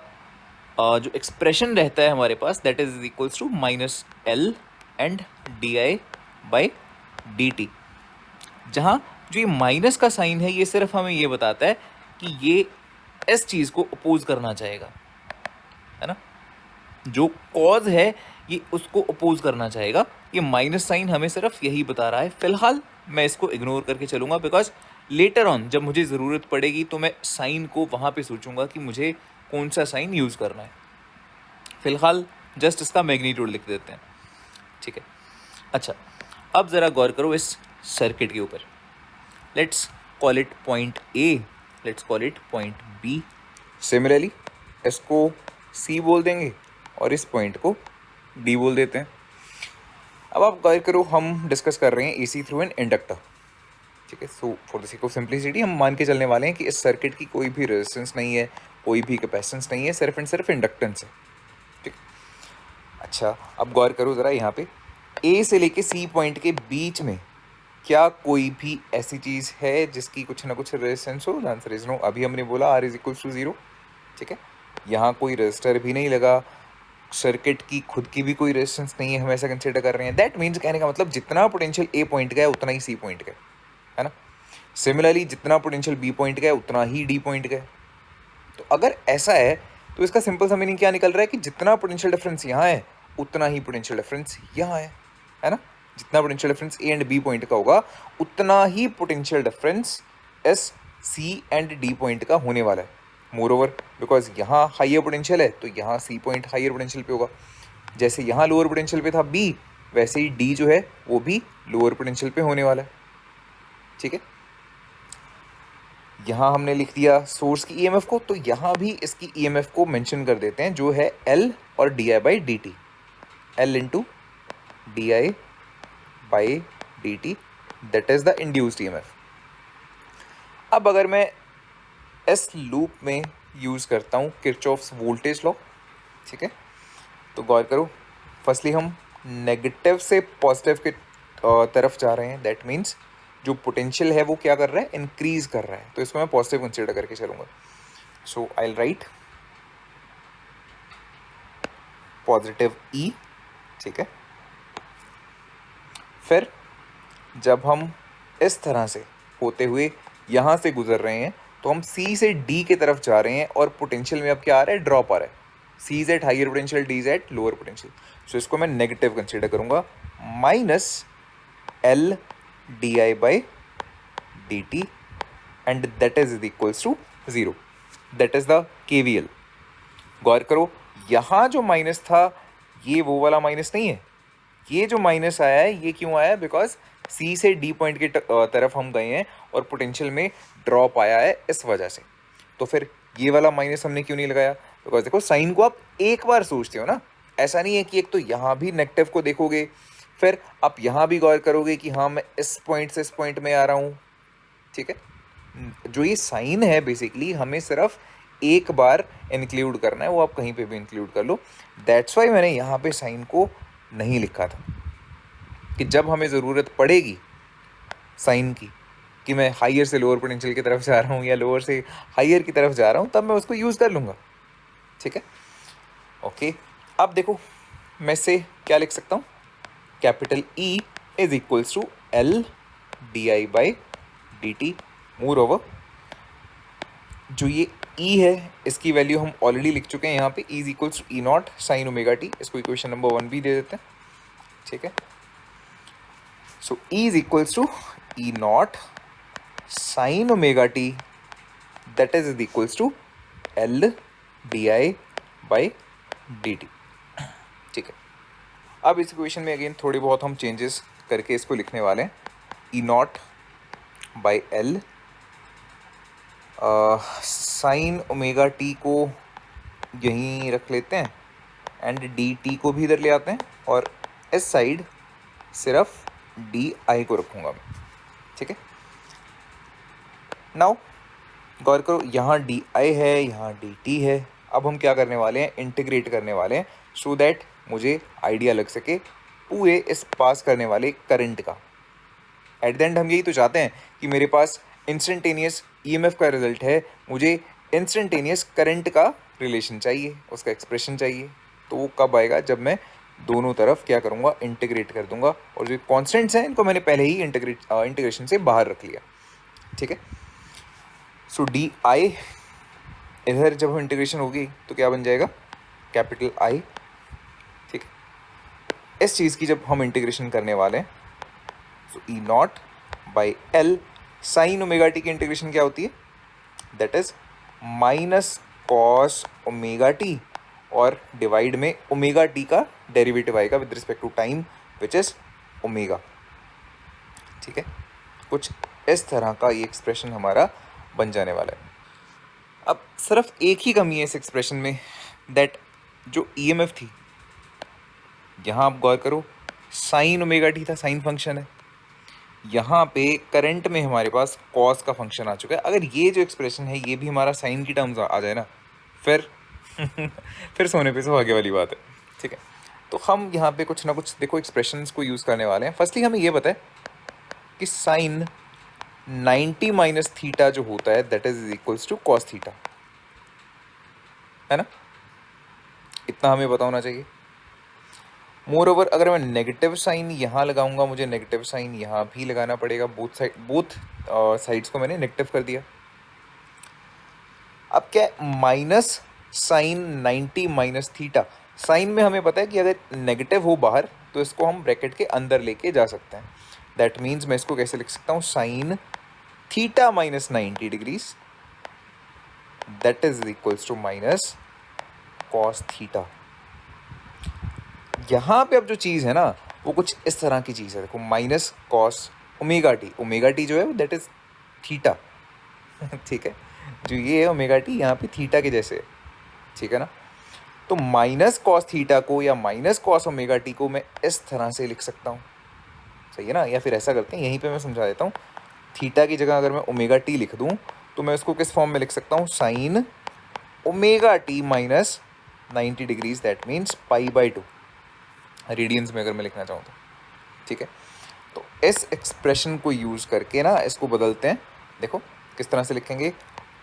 जो एक्सप्रेशन रहता है हमारे पास that is equals to minus L and D I by D T, जहाँ जो ये माइनस का साइन है ये सिर्फ हमें ये बताता है कि ये इस चीज़ को अपोज करना चाहेगा, है ना। जो कॉज है ये उसको अपोज करना चाहेगा। ये माइनस साइन हमें सिर्फ यही बता रहा है। फिलहाल मैं इसको इग्नोर करके चलूँगा बिकॉज लेटर ऑन जब मुझे ज़रूरत पड़ेगी तो मैं साइन को वहाँ पे सोचूंगा कि मुझे कौन सा साइन यूज़ करना है। फिलहाल जस्ट इसका मैग्नीट्यूड लिख देते हैं, ठीक है। अच्छा, अब ज़रा गौर करो इस सर्किट के ऊपर। Let's call it point A, let's call it point B. Similarly इसको सी बोल देंगे और इस पॉइंट को डी बोल देते हैं। अब आप गौर करो, हम डिस्कस कर रहे हैं एसी थ्रू एन इंडक्टर, ठीक है। So for the sake of simplicity हम मान के चलने वाले हैं कि इस सर्किट की कोई भी रेजिस्टेंस नहीं है, कोई भी कैपेसिटेंस नहीं है, सिर्फ एंड सिर्फ इंडक्टेंस है, ठीक। अच्छा, अब गौर करो ज़रा, यहाँ पे ए से लेके सी पॉइंट के बीच में क्या कोई भी ऐसी चीज़ है जिसकी कुछ ना कुछ रेजिस्टेंस हो? Answer is no. अभी हमने बोला आर इज इक्वल्स टू 0, ठीक है। यहाँ कोई रजिस्टर भी नहीं लगा, सर्किट की खुद की भी कोई रेजिस्टेंस नहीं है, हम ऐसा कंसिडर कर रहे हैं। दैट मीन्स कहने का मतलब जितना पोटेंशियल ए पॉइंट का है उतना ही सी पॉइंट का है ना। सिमिलरली जितना पोटेंशियल बी पॉइंट का है उतना ही डी पॉइंट का है। तो अगर ऐसा है तो इसका सिंपल सा मीनिंग क्या निकल रहा है कि जितना पोटेंशियल डिफरेंस यहाँ है उतना ही पोटेंशियल डिफरेंस यहाँ है ना। जितना potential difference A and B point का होगा उतना ही potential difference S C and D point का होने वाला है। मोर ओवर बिकॉज यहाँ हाइयर पोटेंशियल है तो यहाँ सी पॉइंट हाइयर पोटेंशियल पे होगा। जैसे यहाँ लोअर पोटेंशियल पे था बी, वैसे ही डी जो है वो भी लोअर पोटेंशियल पे होने वाला है, ठीक है। यहाँ हमने लिख दिया सोर्स की ईएमएफ को, तो यहाँ भी इसकी ईएमएफ को मेंशन कर देते हैं, जो है एल और D I by D T, L into D I by D T, that is the induced EMF. अब अगर मैं इस लूप में यूज़ करता हूँ किरचॉफ्स वोल्टेज लॉ, ठीक है, तो गौर करो, फर्स्टली हम नेगेटिव से पॉजिटिव के तरफ जा रहे हैं, दैट मीन्स जो पोटेंशियल है वो क्या कर रहा है, इंक्रीज कर रहा है, तो इसको मैं पॉजिटिव कंसिडर करके चलूँगा। सो आई विल राइट पॉजिटिव ई, ठीक है। फिर जब हम इस तरह से होते हुए यहाँ से गुजर रहे हैं, तो हम C से D की तरफ जा रहे हैं और पोटेंशियल में अब क्या आ रहा है, ड्रॉप आ रहा है। C is at higher potential, D is at lower potential, so इसको मैं नेगेटिव कंसिडर करूँगा, minus L D I by D T, and that is equals to zero, that is the KVL। गौर करो, यहाँ जो minus था ये वो वाला माइनस नहीं है, ये जो माइनस आया है ये क्यों आया है, बिकॉज C से D पॉइंट की तरफ हम गए हैं और पोटेंशियल में ड्रॉप आया है इस वजह से। तो फिर ये वाला माइनस हमने क्यों नहीं लगाया, बिकॉज देखो साइन को आप एक बार सोचते हो ना, ऐसा नहीं है कि एक तो यहाँ भी नेगेटिव को देखोगे, फिर आप यहाँ भी गौर करोगे कि हाँ मैं इस पॉइंट से इस पॉइंट में आ रहा हूँ, ठीक है। जो ये साइन है बेसिकली हमें सिर्फ एक बार इंक्लूड करना है, वो आप कहीं पे भी इंक्लूड कर लो, दैट्स वाई मैंने यहाँ पे साइन को नहीं लिखा था, कि जब हमें ज़रूरत पड़ेगी साइन की कि मैं हायर से लोअर पोटेंशियल की तरफ जा रहा हूँ या लोअर से हायर की तरफ जा रहा हूँ, तब मैं उसको यूज़ कर लूँगा, ठीक है। ओके, अब देखो मैं इससे क्या लिख सकता हूँ, capital E is equals to L D I by D T. Moreover जो ये E है इसकी वैल्यू हम ऑलरेडी लिख चुके हैं यहाँ पे, E is equals to E not sine omega T, इसको इक्वेशन नंबर 1 भी दे देते हैं, ठीक है। So E is equals to E not sine omega t, that is equals to L D I by D T, ठीक है। अब इस इक्वेशन में अगेन थोड़े बहुत हम चेंजेस करके इसको लिखने वाले हैं, E not by L, sine omega T को यहीं रख लेते हैं एंड डी टी को भी इधर ले आते हैं, और इस साइड सिर्फ डी आई को रखूँगा मैं, ठीक है। नाउ गौर करो, यहाँ डी आई है, यहाँ डी टी है, अब हम क्या करने वाले हैं, इंटीग्रेट करने वाले हैं, सो दैट मुझे आइडिया लग सके पूरे इस पास करने वाले करंट का। एट द एंड हम यही तो चाहते हैं कि मेरे पास इंस्टेंटेनियस ईएमएफ का रिजल्ट है, मुझे इंस्टेंटेनियस करंट का रिलेशन चाहिए, उसका एक्सप्रेशन चाहिए, तो वो कब आएगा, जब मैं दोनों तरफ क्या करूँगा, इंटीग्रेट कर दूंगा, और जो कॉन्स्टेंट्स हैं इनको मैंने पहले ही इंटीग्रेशन से बाहर रख लिया, ठीक है। सो डी आई इधर जब हम इंटीग्रेशन होगी तो क्या बन जाएगा, कैपिटल आई, ठीक है। इस चीज़ की जब हम इंटीग्रेशन करने वाले हैं, so E not by L sine omega T की इंटीग्रेशन क्या होती है, that is minus cos omega T, और डिवाइड में ओमेगा टी का डेरिवेटिव आएगा with respect to time which is omega, ठीक है। कुछ इस तरह का ये एक्सप्रेशन हमारा बन जाने वाला है। अब सिर्फ एक ही कमी है इस एक्सप्रेशन में, दैट जो ईएमएफ थी, यहाँ आप गौर करो साइन ओमेगा टी था, साइन फंक्शन है, यहाँ पे करंट में हमारे पास कॉस का फंक्शन आ चुका है। अगर ये जो एक्सप्रेशन है ये भी हमारा साइन की टर्म्स आ जाए ना, फिर फिर सोने पे सुहागे वाली बात है, ठीक है। तो हम यहाँ पे कुछ ना कुछ देखो एक्सप्रेशंस को यूज़ करने वाले हैं। फर्स्टली हमें ये पता है कि साइन 90 माइनस थीटा जो होता है that is equals to cos theta, है ना, इतना हमें पता होना चाहिए। मोर ओवर अगर मैं नेगेटिव साइन यहाँ लगाऊंगा, मुझे नेगेटिव साइन यहाँ भी लगाना पड़ेगा, बोथ साइड्स को मैंने नेगेटिव कर दिया। अब क्या minus sine 90 minus theta, sine में हमें पता है कि अगर नेगेटिव हो बाहर तो इसको हम ब्रैकेट के अंदर लेके जा सकते हैं, दैट मीन्स मैं इसको कैसे लिख सकता हूँ, sine theta minus 90 degrees, that is equals to minus cos theta. यहाँ पे अब जो चीज़ है ना वो कुछ इस तरह की चीज़ है, देखो माइनस कॉस ओमेगा टी जो है दैट इज थीटा, ठीक है, जो ये है ओमेगा टी यहाँ पे थीटा के जैसे है, ठीक है ना। तो माइनस कॉस थीटा को या माइनस कॉस ओमेगा टी को मैं इस तरह से लिख सकता हूँ, सही है ना। या फिर ऐसा करते हैं, यहीं पे मैं समझा देता हूँ, थीटा की जगह अगर मैं ओमेगा टी लिख दूँ तो मैं उसको किस फॉर्म में लिख सकता हूँ, sine omega T minus 90 degrees, that means पाई/2 रेडियंस में अगर मैं लिखना चाहूँ तो, ठीक है। तो इस एक्सप्रेशन को यूज़ करके ना इसको बदलते हैं, देखो किस तरह से लिखेंगे,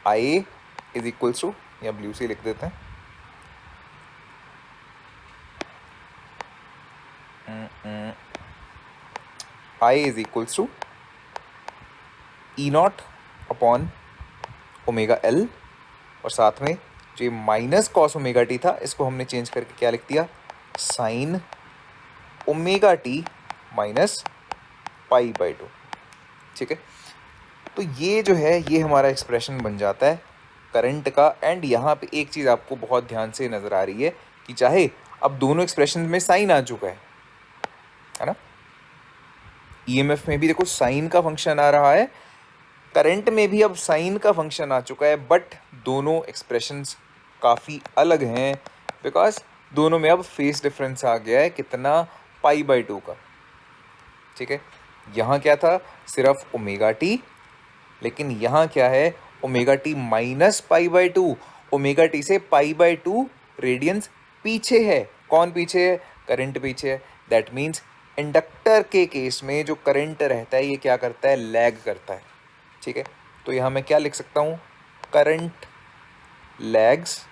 आई इज इक्वल्स टू, या ब्लू से लिख देते हैं, I is equals to E not upon omega L, और साथ में जो माइनस कॉस ओमेगा टी था इसको हमने चेंज करके क्या लिख दिया, साइन ओमेगा टी माइनस पाई/2, ठीक है। तो ये जो है ये हमारा एक्सप्रेशन बन जाता है करंट का। एंड यहाँ पे एक चीज़ आपको बहुत ध्यान से नज़र आ रही है कि चाहे अब दोनों एक्सप्रेशन में साइन आ चुका है ना, ईएमएफ में भी देखो साइन का फंक्शन आ रहा है, करंट में भी अब साइन का फंक्शन आ चुका है, बट दोनों एक्सप्रेशंस काफ़ी अलग हैं बिकॉज दोनों में अब फेस डिफरेंस आ गया है, कितना, पाई/2 का, ठीक है। यहाँ क्या था, सिर्फ ओमेगा टी, लेकिन यहाँ क्या है, ओमेगा टी माइनस पाई/2, ओमेगा टी से पाई/2 रेडियंस पीछे है। कौन पीछे है, करंट पीछे है। दैट मीन्स इंडक्टर के केस में जो करंट रहता है ये क्या करता है, लैग करता है, ठीक है। तो यहाँ मैं क्या लिख सकता हूँ, करंट लैग्स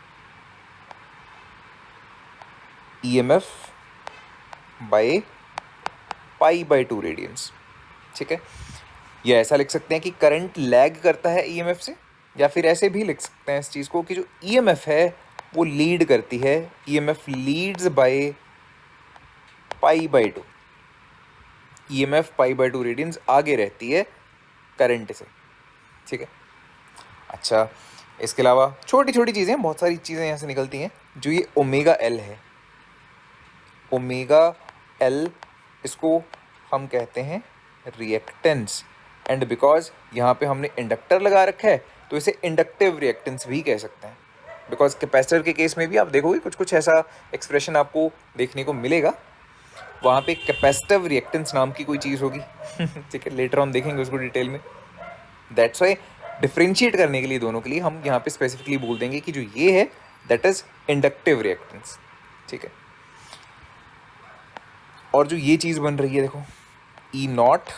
ईएमएफ बाय पाई/2 रेडियंस, ठीक है। या ऐसा लिख सकते हैं कि करंट लैग करता है ईएमएफ से, या फिर ऐसे भी लिख सकते हैं इस चीज़ को कि जो ईएमएफ है वो लीड करती है, ईएमएफ लीड्स बाय पाई/2, ईएमएफ पाई/2 रेडियंस आगे रहती है करंट से, ठीक है। अच्छा, इसके अलावा छोटी छोटी चीज़ें, बहुत सारी चीज़ें यहाँ से निकलती हैं। जो ये ओमेगा एल है, ओमेगा एल, इसको हम कहते हैं रिएक्टेंस, एंड बिकॉज यहाँ पे हमने इंडक्टर लगा रखा है तो इसे इंडक्टिव रिएक्टेंस भी कह सकते हैं। बिकॉज कैपेसिटर के केस में भी आप देखोगे कुछ कुछ ऐसा एक्सप्रेशन आपको देखने को मिलेगा, वहाँ पे कैपेसिटिव रिएक्टेंस नाम की कोई चीज़ होगी ठीक है, लेटर ऑन देखेंगे उसको डिटेल में। दैट्स वाई डिफ्रेंशिएट करने के लिए दोनों के लिए हम यहाँ पे स्पेसिफिकली बोल देंगे कि जो ये है दैट इज इंडक्टिव रिएक्टेंस, ठीक है। और जो ये चीज़ बन रही है देखो, ई नॉट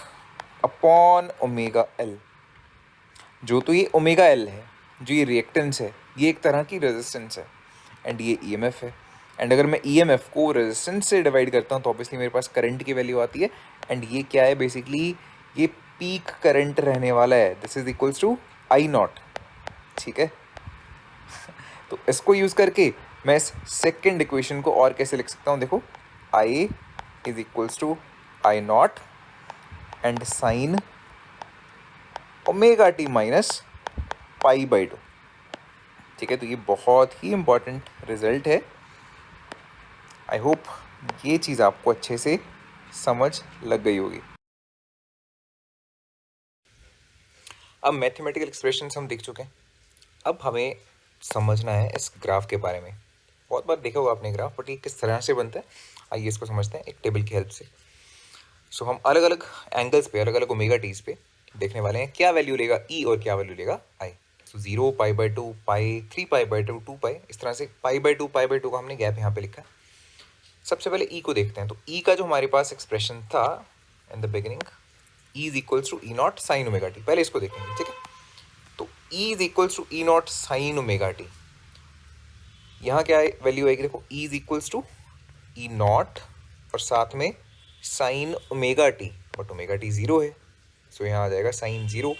अपॉन ओमेगा एल, जो तो ये ओमेगा एल है, जो ये रिएक्टेंस है, ये एक तरह की रेजिस्टेंस है, एंड ये ईएमएफ है। एंड अगर मैं ईएमएफ को रेजिस्टेंस से डिवाइड करता हूँ तो ऑब्वियसली मेरे पास करंट की वैल्यू आती है, एंड ये क्या है, बेसिकली ये पीक करंट रहने वाला है, this is equals to I nought, ठीक है। तो इसको यूज़ करके मैं इस सेकेंड इक्वेशन को और कैसे लिख सकता हूँ, देखो, I is equals to I not and sine omega T minus पाई/2, ठीक है। तो ये बहुत ही इंपॉर्टेंट रिजल्ट है। आई होप ये चीज़ आपको अच्छे से समझ लग गई होगी। अब मैथमेटिकल एक्सप्रेशंस हम देख चुके हैं, अब हमें समझना है इस ग्राफ के बारे में। बहुत बार देखा होगा आपने ग्राफ, बट ये किस तरह से बनता है, आइए इसको समझते हैं एक टेबल की हेल्प से। सो हम अलग अलग एंगल्स पे, अलग अलग ओमेगा टीज पे देखने वाले हैं क्या वैल्यू लेगा ई और क्या वैल्यू लेगा आई। सो 0, पाई/2, पाई, 3 पाई/2, 2 पाई, इस तरह से पाई/2 का हमने गैप यहाँ पे लिखा है। सबसे पहले ई को देखते हैं। तो ई का जो हमारे पास एक्सप्रेशन था in the beginning, E is equals to E not sine omega t, पहले इसको देखेंगे, ठीक है। तो E is equals to E not sine omega t, यहाँ क्या वैल्यू आएगी, देखो, E is equals to E nought और साथ में sine omega t, but omega t 0 है, सो यहाँ आ जाएगा साइन 0,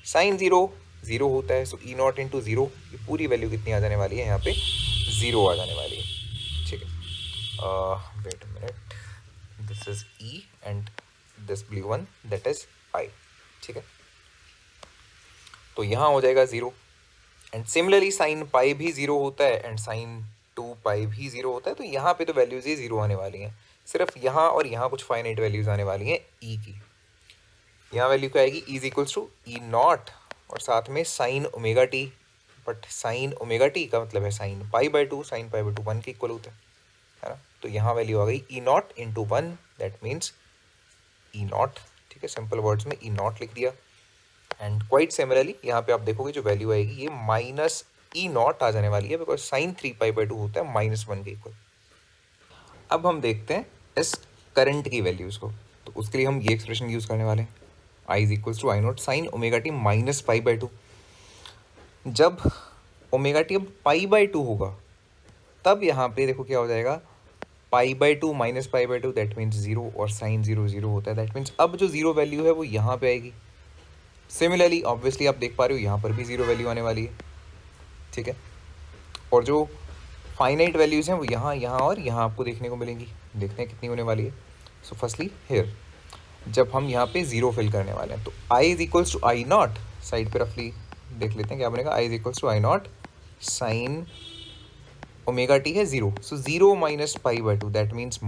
साइन 0 0 होता है, सो ई नॉट इंटू 0, ये पूरी वैल्यू कितनी आ जाने वाली है, यहाँ पे 0 आ जाने वाली है, ठीक है। Wait a minute, this is E and this blue one that is I, ठीक है। तो यहाँ हो जाएगा 0, एंड सिमिलरली साइन पाई भी 0 होता है एंड साइन 2 पाई भी 0 होता है, तो यहाँ पे तो वैल्यूज ही 0 आने वाली हैं। सिर्फ यहाँ और यहाँ कुछ फाइनाइट वैल्यूज आने वाली हैं ई की। यहाँ वैल्यू क्या आएगी, E is equals to E nought और साथ में sine omega t, but sine omega T का मतलब है sine pi by two, sine pi by two 1 के इक्वल होता है ना। तो यहाँ वैल्यू आ गई E not into 1, that means E not. ठीक है, सिंपल वर्ड्स में ई नॉट लिख दिया। एंड क्वाइट सिमिलरली यहाँ पे आप देखोगे जो वैल्यू आएगी ये माइनस ई नॉट आ जाने वाली है, बिकॉज साइन 3 पाई बाई 2 होता है -1 के इक्वल। अब हम देखते हैं इस करंट की वैल्यूज़ को, तो उसके लिए हम ये एक्सप्रेशन यूज़ करने वाले हैं, I is equals to I not sine omega T -पाई/2। जब ओमेगा टी अब पाई/2 होगा तब यहाँ पे देखो क्या हो जाएगा, पाई/2 -पाई/2, दैट मीन्स 0, और साइन 0 0 होता है, दैट मीन्स अब जो 0 वैल्यू है वो यहाँ पे आएगी। सिमिलरली ऑब्वियसली आप देख पा रहे हो यहाँ पर भी 0 वैल्यू आने वाली है। ठीक है, और जो फाइनाइट वैल्यूज़ हैं वो यहाँ, यहाँ और यहाँ आपको देखने को मिलेंगी। देखते हैं कितनी होने वाली है। सो फर्स्टली हेयर, जब हम यहाँ पे 0 फिल करने वाले हैं तो I is equals to I not, side पे रफली देख लेते हैं क्या बनेगा, I is equals to I not sine omega T है 0, सो 0 -पाई/2, दैट मीन्स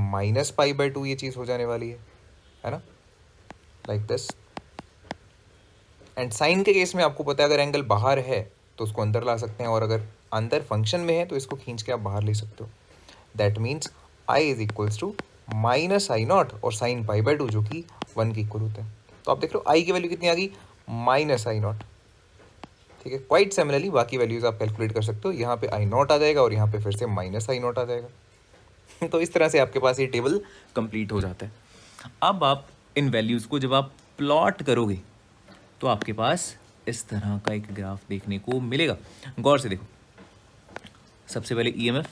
-पाई/2 ये चीज़ हो जाने वाली है ना, लाइक दिस। एंड साइन के केस में आपको पता है अगर एंगल बाहर है तो उसको अंदर ला सकते हैं, और अगर अंदर फंक्शन में है तो इसको खींच के आप बाहर ले सकते हो। That means I is equals to minus I nought और साइन पाई/2 जो कि 1 के इक्वल होता है। तो आप देख रहे हो आई की वैल्यू कितनी आ गई, -आई नॉट। ठीक है, क्वाइट सिमिलरली बाकी वैल्यूज आप कैलकुलेट कर सकते हो। यहाँ पे आई नॉट आ जाएगा और यहाँ पे फिर से -आई नॉट आ जाएगा। तो इस तरह से आपके पास ये टेबल कंप्लीट हो जाता है। अब आप इन वैल्यूज़ को जब आप प्लॉट करोगे तो आपके पास इस तरह का एक ग्राफ देखने को मिलेगा। गौर से देखो, सबसे पहले ईएमएफ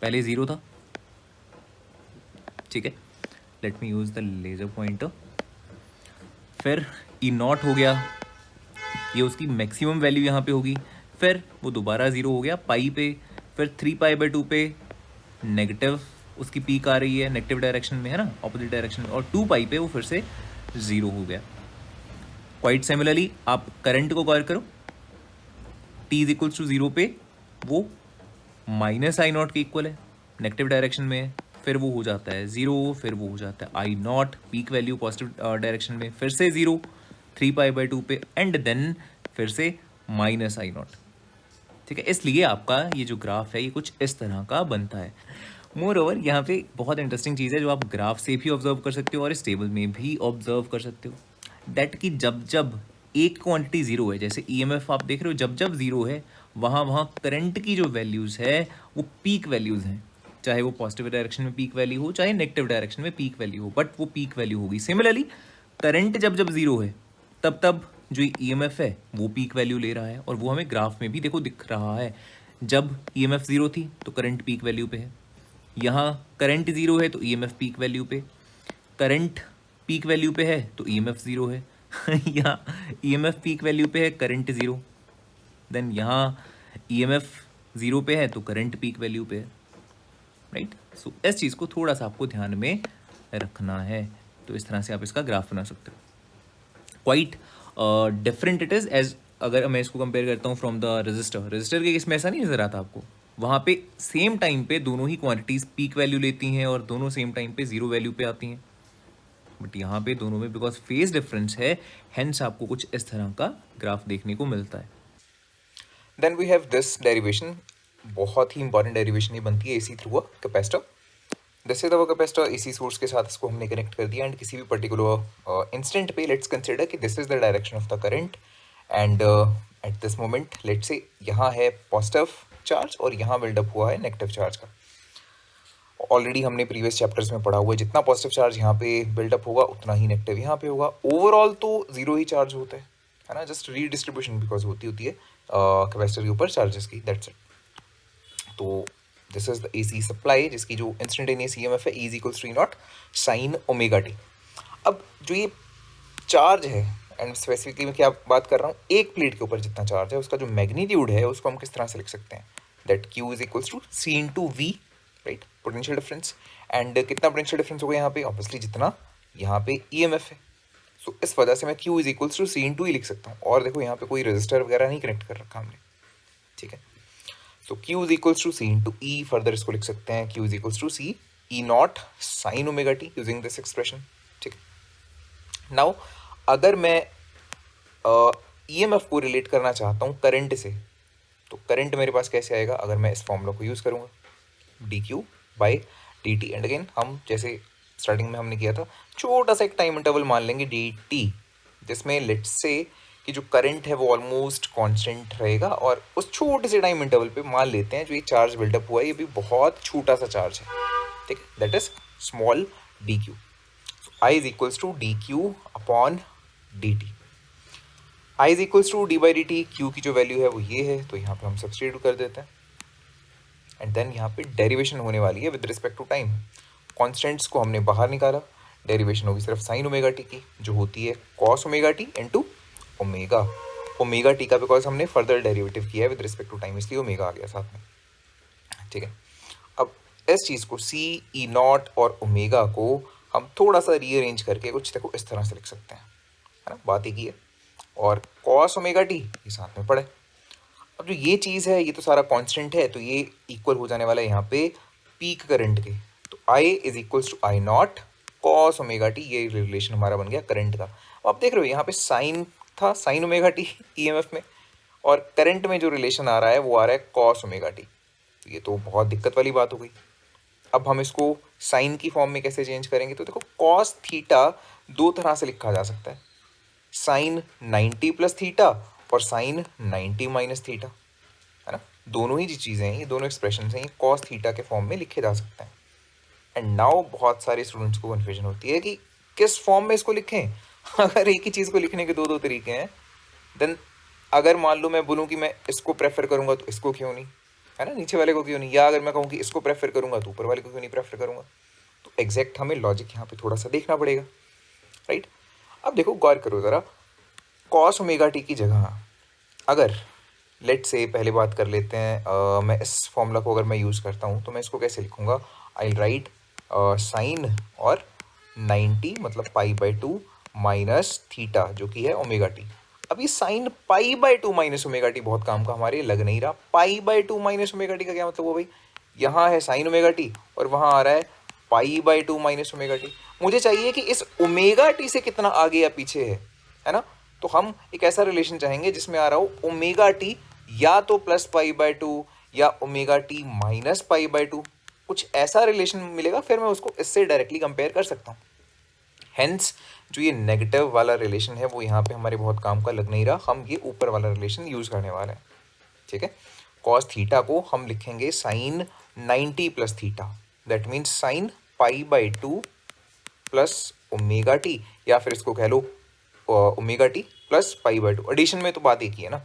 पहले 0 था। ठीक है, let me use the laser pointer. फिर ई नॉट हो गया, ये उसकी मैक्सिमम वैल्यू यहाँ पे होगी। फिर वो दोबारा 0 हो गया पाई पे, फिर 3 पाई/2 पे नेगेटिव उसकी पीक आ रही है, नेगेटिव डायरेक्शन में है ना, ऑपोजिट डायरेक्शन में, और 2 पाई पे वो फिर से 0 हो गया। क्वाइट सिमिलरली आप करंट को गौर करो, t इज इक्वल्स टू 0 पे वो -आई नॉट के इक्वल है, नेगेटिव डायरेक्शन में है, फिर वो हो जाता है 0, फिर वो हो जाता है I not, peak value positive direction में, फिर से 0 3 पाई/2 पे, एंड देन फिर से -आई नॉट। ठीक है, इसलिए आपका ये जो ग्राफ है ये कुछ इस तरह का बनता है। मोर ओवर यहाँ पे बहुत इंटरेस्टिंग चीज़ है जो आप ग्राफ से भी ऑब्जर्व कर सकते हो और इस टेबल में भी ऑब्जर्व कर सकते हो, दैट कि जब जब एक क्वांटिटी 0 है, जैसे ईएमएफ आप देख रहे हो, जब जब 0 है वहाँ वहाँ करंट की जो वैल्यूज़ है वो पीक वैल्यूज़ हैं, चाहे वो पॉजिटिव डायरेक्शन में पीक वैल्यू हो चाहे नेगेटिव डायरेक्शन में पीक वैल्यू हो, बट वो पीक वैल्यू होगी। सिमिलरली करंट जब जब 0 है तब तब जो ईएमएफ है वो पीक वैल्यू ले रहा है, और वो हमें ग्राफ में भी देखो दिख रहा है। जब ईएमएफ 0 थी तो करंट पीक वैल्यू पे है, यहाँ करंट 0 है तो ईएमएफ पीक वैल्यू पे, करंट पीक वैल्यू पे है तो ईएमएफ 0 है। यहाँ ईएमएफ पीक वैल्यू पे है, करंट 0, देन यहाँ ईएमएफ 0 पे है तो करंट पीक वैल्यू पे है, राइट। सो इस चीज़ को थोड़ा सा आपको ध्यान में रखना है। तो इस तरह से आप इसका ग्राफ बना सकते हो। Quite different it is as, अगर मैं इसको कंपेयर करता हूँ फ्रॉम द रजिस्टर के केस में ऐसा नहीं नजर आता आपको, वहाँ पे सेम टाइम पे दोनों ही क्वांटिटीज़ पीक वैल्यू लेती हैं और दोनों सेम टाइम पे 0 वैल्यू पे आती हैं, बट यहाँ पे दोनों में बिकॉज फेज डिफरेंस है, हेंस आपको कुछ इस तरह का ग्राफ देखने को मिलता है। Then we have this derivation, बहुत ही इंपॉर्टेंट डेरिवेशन ये बनती है AC through a capacitor. This is our capacitor, AC source के साथ इसको हमने कनेक्ट कर दिया, एंड किसी भी पर्टिकुलर इंस्टेंट पे लेट्स कंसिडर कि this is the direction of the current, and at this moment let's say यहाँ है पॉजिटिव चार्ज और यहाँ बिल्डअप हुआ है नेगेटिव चार्ज का। ऑलरेडी हमने प्रीवियस चैप्टर्स में पढ़ा हुआ है, जितना पॉजिटिव चार्ज यहाँ पे बिल्डअप होगा उतना ही नेगेटिव यहाँ पे होगा। ओवरऑल तो 0 ही चार्ज होता है ना, जस्ट रीडिस्ट्रीब्यूशन बिकॉज होती है कैपेसिटर के ऊपर चार्जेस की, दैट्स इट। तो this is the AC supply जिसकी जो इंस्टेंटेनियस ईएमएफ है is equals to nought sine omega T. अब जो ये चार्ज है, एंड स्पेसिफिकली मैं क्या बात कर रहा हूँ, एक प्लेट के ऊपर जितना चार्ज है उसका जो मैग्नीट्यूड है उसको हम किस तरह से लिख सकते हैं, that Q is equals to C into V, right, potential difference. And कितना पोटेंशियल डिफरेंस होगा यहाँ पे, ऑब्वियसली जितना यहाँ पे ईएमएफ है। सो इस वजह से मैं Q is equals to C into E लिख सकता हूँ, और देखो यहाँ पे कोई रजिस्टर वगैरह नहीं कनेक्ट कर रखा हमने, ठीक है। So Q is equals to C into E, further इसको लिख सकते हैं Q is equals to C E not sine omega T using this expression, ठीक है। नाउ अगर मैं ईएमएफ को रिलेट करना चाहता हूँ करंट से, तो करंट मेरे पास कैसे आएगा अगर मैं इस फॉर्मूला को यूज़ करूँगा, D Q by D T. And again हम जैसे स्टार्टिंग में हमने किया था, छोटा सा एक टाइम इंटरवल मान लेंगे डी टी, जिसमें लेट्स से कि जो करंट है वो ऑलमोस्ट कांस्टेंट रहेगा, और उस छोटे से टाइम इंटरवल पे मान लेते हैं जो ये चार्ज बिल्डअप हुआ है ये भी बहुत छोटा सा चार्ज है, ठीक है, that is small d q. I is equals to d q upon d t. I is equals to d by D t, q की जो वैल्यू है वो ये है, तो यहाँ पे हम सब्स्टिट्यूट कर देते हैं। एंड देन यहाँ पे डेरिवेशन होने वाली है with respect to time. Constants को हमने बाहर निकाला, डेरिवेशन होगी सिर्फ साइन ओमेगा टी की, जो होती है cos omega T into omega. Omega T का बिकॉज हमने फर्दर डेरिवेटिव किया है विद रिस्पेक्ट टू टाइम, इसलिए ओमेगा आ गया साथ में, ठीक है। अब इस चीज़ को सी ई नॉट और ओमेगा को हम थोड़ा सा रीअरेंज करके कुछ देखो इस तरह से लिख सकते हैं, है ना, बात एक ही है। और कॉस ओमेगा टी ये साथ में पड़े। अब जो ये चीज़ है ये तो सारा कांस्टेंट है, तो ये इक्वल हो जाने वाला है यहाँ पे पीक करंट के, तो I is equals to I not cos omega T, ये रिलेशन हमारा बन गया करंट का। अब आप देख रहे हो यहाँ पे साइन था, साइन ओमेगा टी ईएमएफ में, और करंट में जो रिलेशन आ रहा है वो आ रहा है कॉस ओमेगा टी, तो ये तो बहुत दिक्कत वाली बात हो गई। अब हम इसको साइन की फॉर्म में कैसे चेंज करेंगे, तो देखो कॉस थीटा दो तरह से लिखा जा सकता है, साइन 90 प्लस थीटा और साइन 90 माइनस थीटा, है ना, दोनों ही जो चीज़ें हैं ये दोनों एक्सप्रेशन हैं ये कॉस थीटा के फॉर्म में लिखे जा सकते हैं। एंड नाउ बहुत सारे स्टूडेंट्स को कन्फ्यूजन होती है कि किस फॉर्म में इसको लिखें। अगर एक ही चीज़ को लिखने के दो दो तरीके हैं, देन अगर मान लो मैं बोलूँ कि मैं इसको प्रेफर करूँगा तो इसको क्यों नहीं, है ना, नीचे वाले को क्यों नहीं, या अगर मैं कहूँ कि इसको प्रेफर करूँगा तो ऊपर वाले को क्यों नहीं प्रेफर करूँगा, तो एग्जैक्ट हमें लॉजिक यहाँ पे थोड़ा सा देखना पड़ेगा, राइट। अब देखो गौर करो ज़रा, कॉस ओमेगा टी की जगह अगर लेट से पहले बात कर लेते हैं, मैं इस फॉर्मूला को अगर मैं यूज़ करता हूँ तो मैं इसको कैसे लिखूँगा, आई राइट साइन और 90 मतलब पाई बाई टू माइनस थीटा जो कि है ओमेगा टी। अब ये sign pi by to minus omega T बहुत काम का हमारे लग नहीं रहा। पाई by to minus omega T का क्या मतलब हुआ भाई, यहाँ है साइन ओमेगा टी और वहाँ आ रहा है पाई by to minus omega T. मुझे चाहिए कि इस ओमेगा टी से कितना आगे या पीछे है ना, तो हम एक ऐसा रिलेशन चाहेंगे जिसमें आ रहा हो ओमेगा टी या तो प्लस पाई बाई टू या omega T minus pi by to, कुछ ऐसा रिलेशन मिलेगा, फिर मैं उसको इससे डायरेक्टली कंपेयर कर सकता हूँ। हेंस जो ये नेगेटिव वाला रिलेशन है वो यहाँ पे हमारे बहुत काम का लग नहीं रहा, हम ये ऊपर वाला रिलेशन यूज़ करने वाले हैं, ठीक है। कॉस थीटा को हम लिखेंगे sine 90 plus theta, that means sine pi by two plus omega T, या फिर इसको कह लो omega T plus pi by two, addition में तो बात एक ही है ना,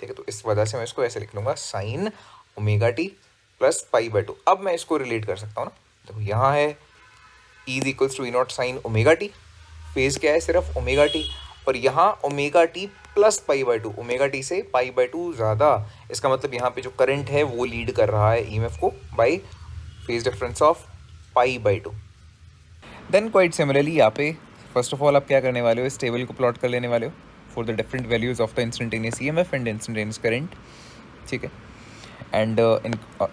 ठीक है। तो इस वजह से मैं इसको ऐसे लिख लूँगा sign omega T plus pi by to. अब मैं इसको रिलेट कर सकता हूँ ना, देखो यहाँ है E is equals to E not sine omega t, phase क्या है सिर्फ ओमेगा टी, और यहाँ omega T plus pi by two, omega T से पाई बाई टू ज़्यादा, इसका मतलब यहाँ पे जो करंट है वो लीड कर रहा है ईएमएफ को by phase difference of pi by two. Then quite similarly यहाँ पे फर्स्ट ऑफ ऑल आप क्या करने वाले हो, इस टेबल को प्लॉट कर लेने वाले हो for the different values of the instantaneous EMF and instantaneous current, ठीक है। एंड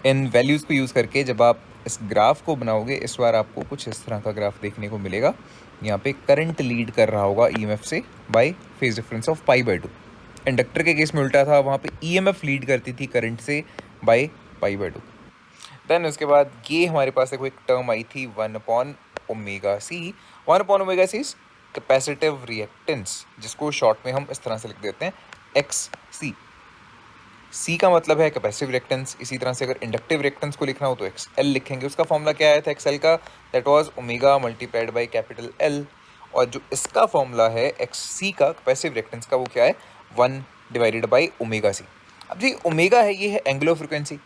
इन वैल्यूज़ को यूज़ करके जब आप इस ग्राफ को बनाओगे, इस बार आपको कुछ इस तरह का ग्राफ देखने को मिलेगा। यहाँ पे करंट लीड कर रहा होगा ईएमएफ से bye phase difference of pi by to. Inductor के केस में उल्टा था, वहाँ पे ईएमएफ लीड करती थी करंट से by pi by two. Then उसके बाद ये हमारे पास एक टर्म आई थी 1/ओमेगा सी। 1/ओमेगा सी इज कैपेसिटिव रिएक्टेंस, जिसको शॉर्ट में हम इस तरह से लिख देते हैं एक्स सी। सी का मतलब है कैपेसिटिव रिएक्टेंस, इसी तरह से अगर इंडक्टिव रिएक्टेंस को लिखना हो तो एक्स एल लिखेंगे। उसका फॉर्मूला क्या आया था एक्स एल का, that was omega multiplied by capital L, और जो इसका फॉर्मूला है एक्स सी का कैपेसिटिव रिएक्टेंस का वो क्या है 1 डिवाइडेड बाई ओमेगा सी। अब जी ओमेगा है ये है एंगुलर फ्रिक्वेंसी,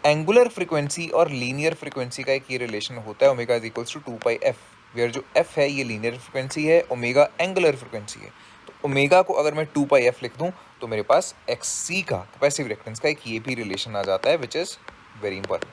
एंगुलर फ्रिक्वेंसी और लीनियर फ्रिक्वेंसी का एक ये रिलेशन होता है omega is equals to 2 pi f, where जो एफ है ये लीनियर फ्रिक्वेंसी है, ओमेगा एंगुलर फ्रिक्वेंसी है। तो ओमेगा को अगर मैं 2 पाई एफ लिख दूं तो मेरे पास एक्स सी का कैपेसिटिव रिएक्टेंस का एक ये भी रिलेशन आ जाता है, विच इज़ वेरी इंपॉर्टेंट।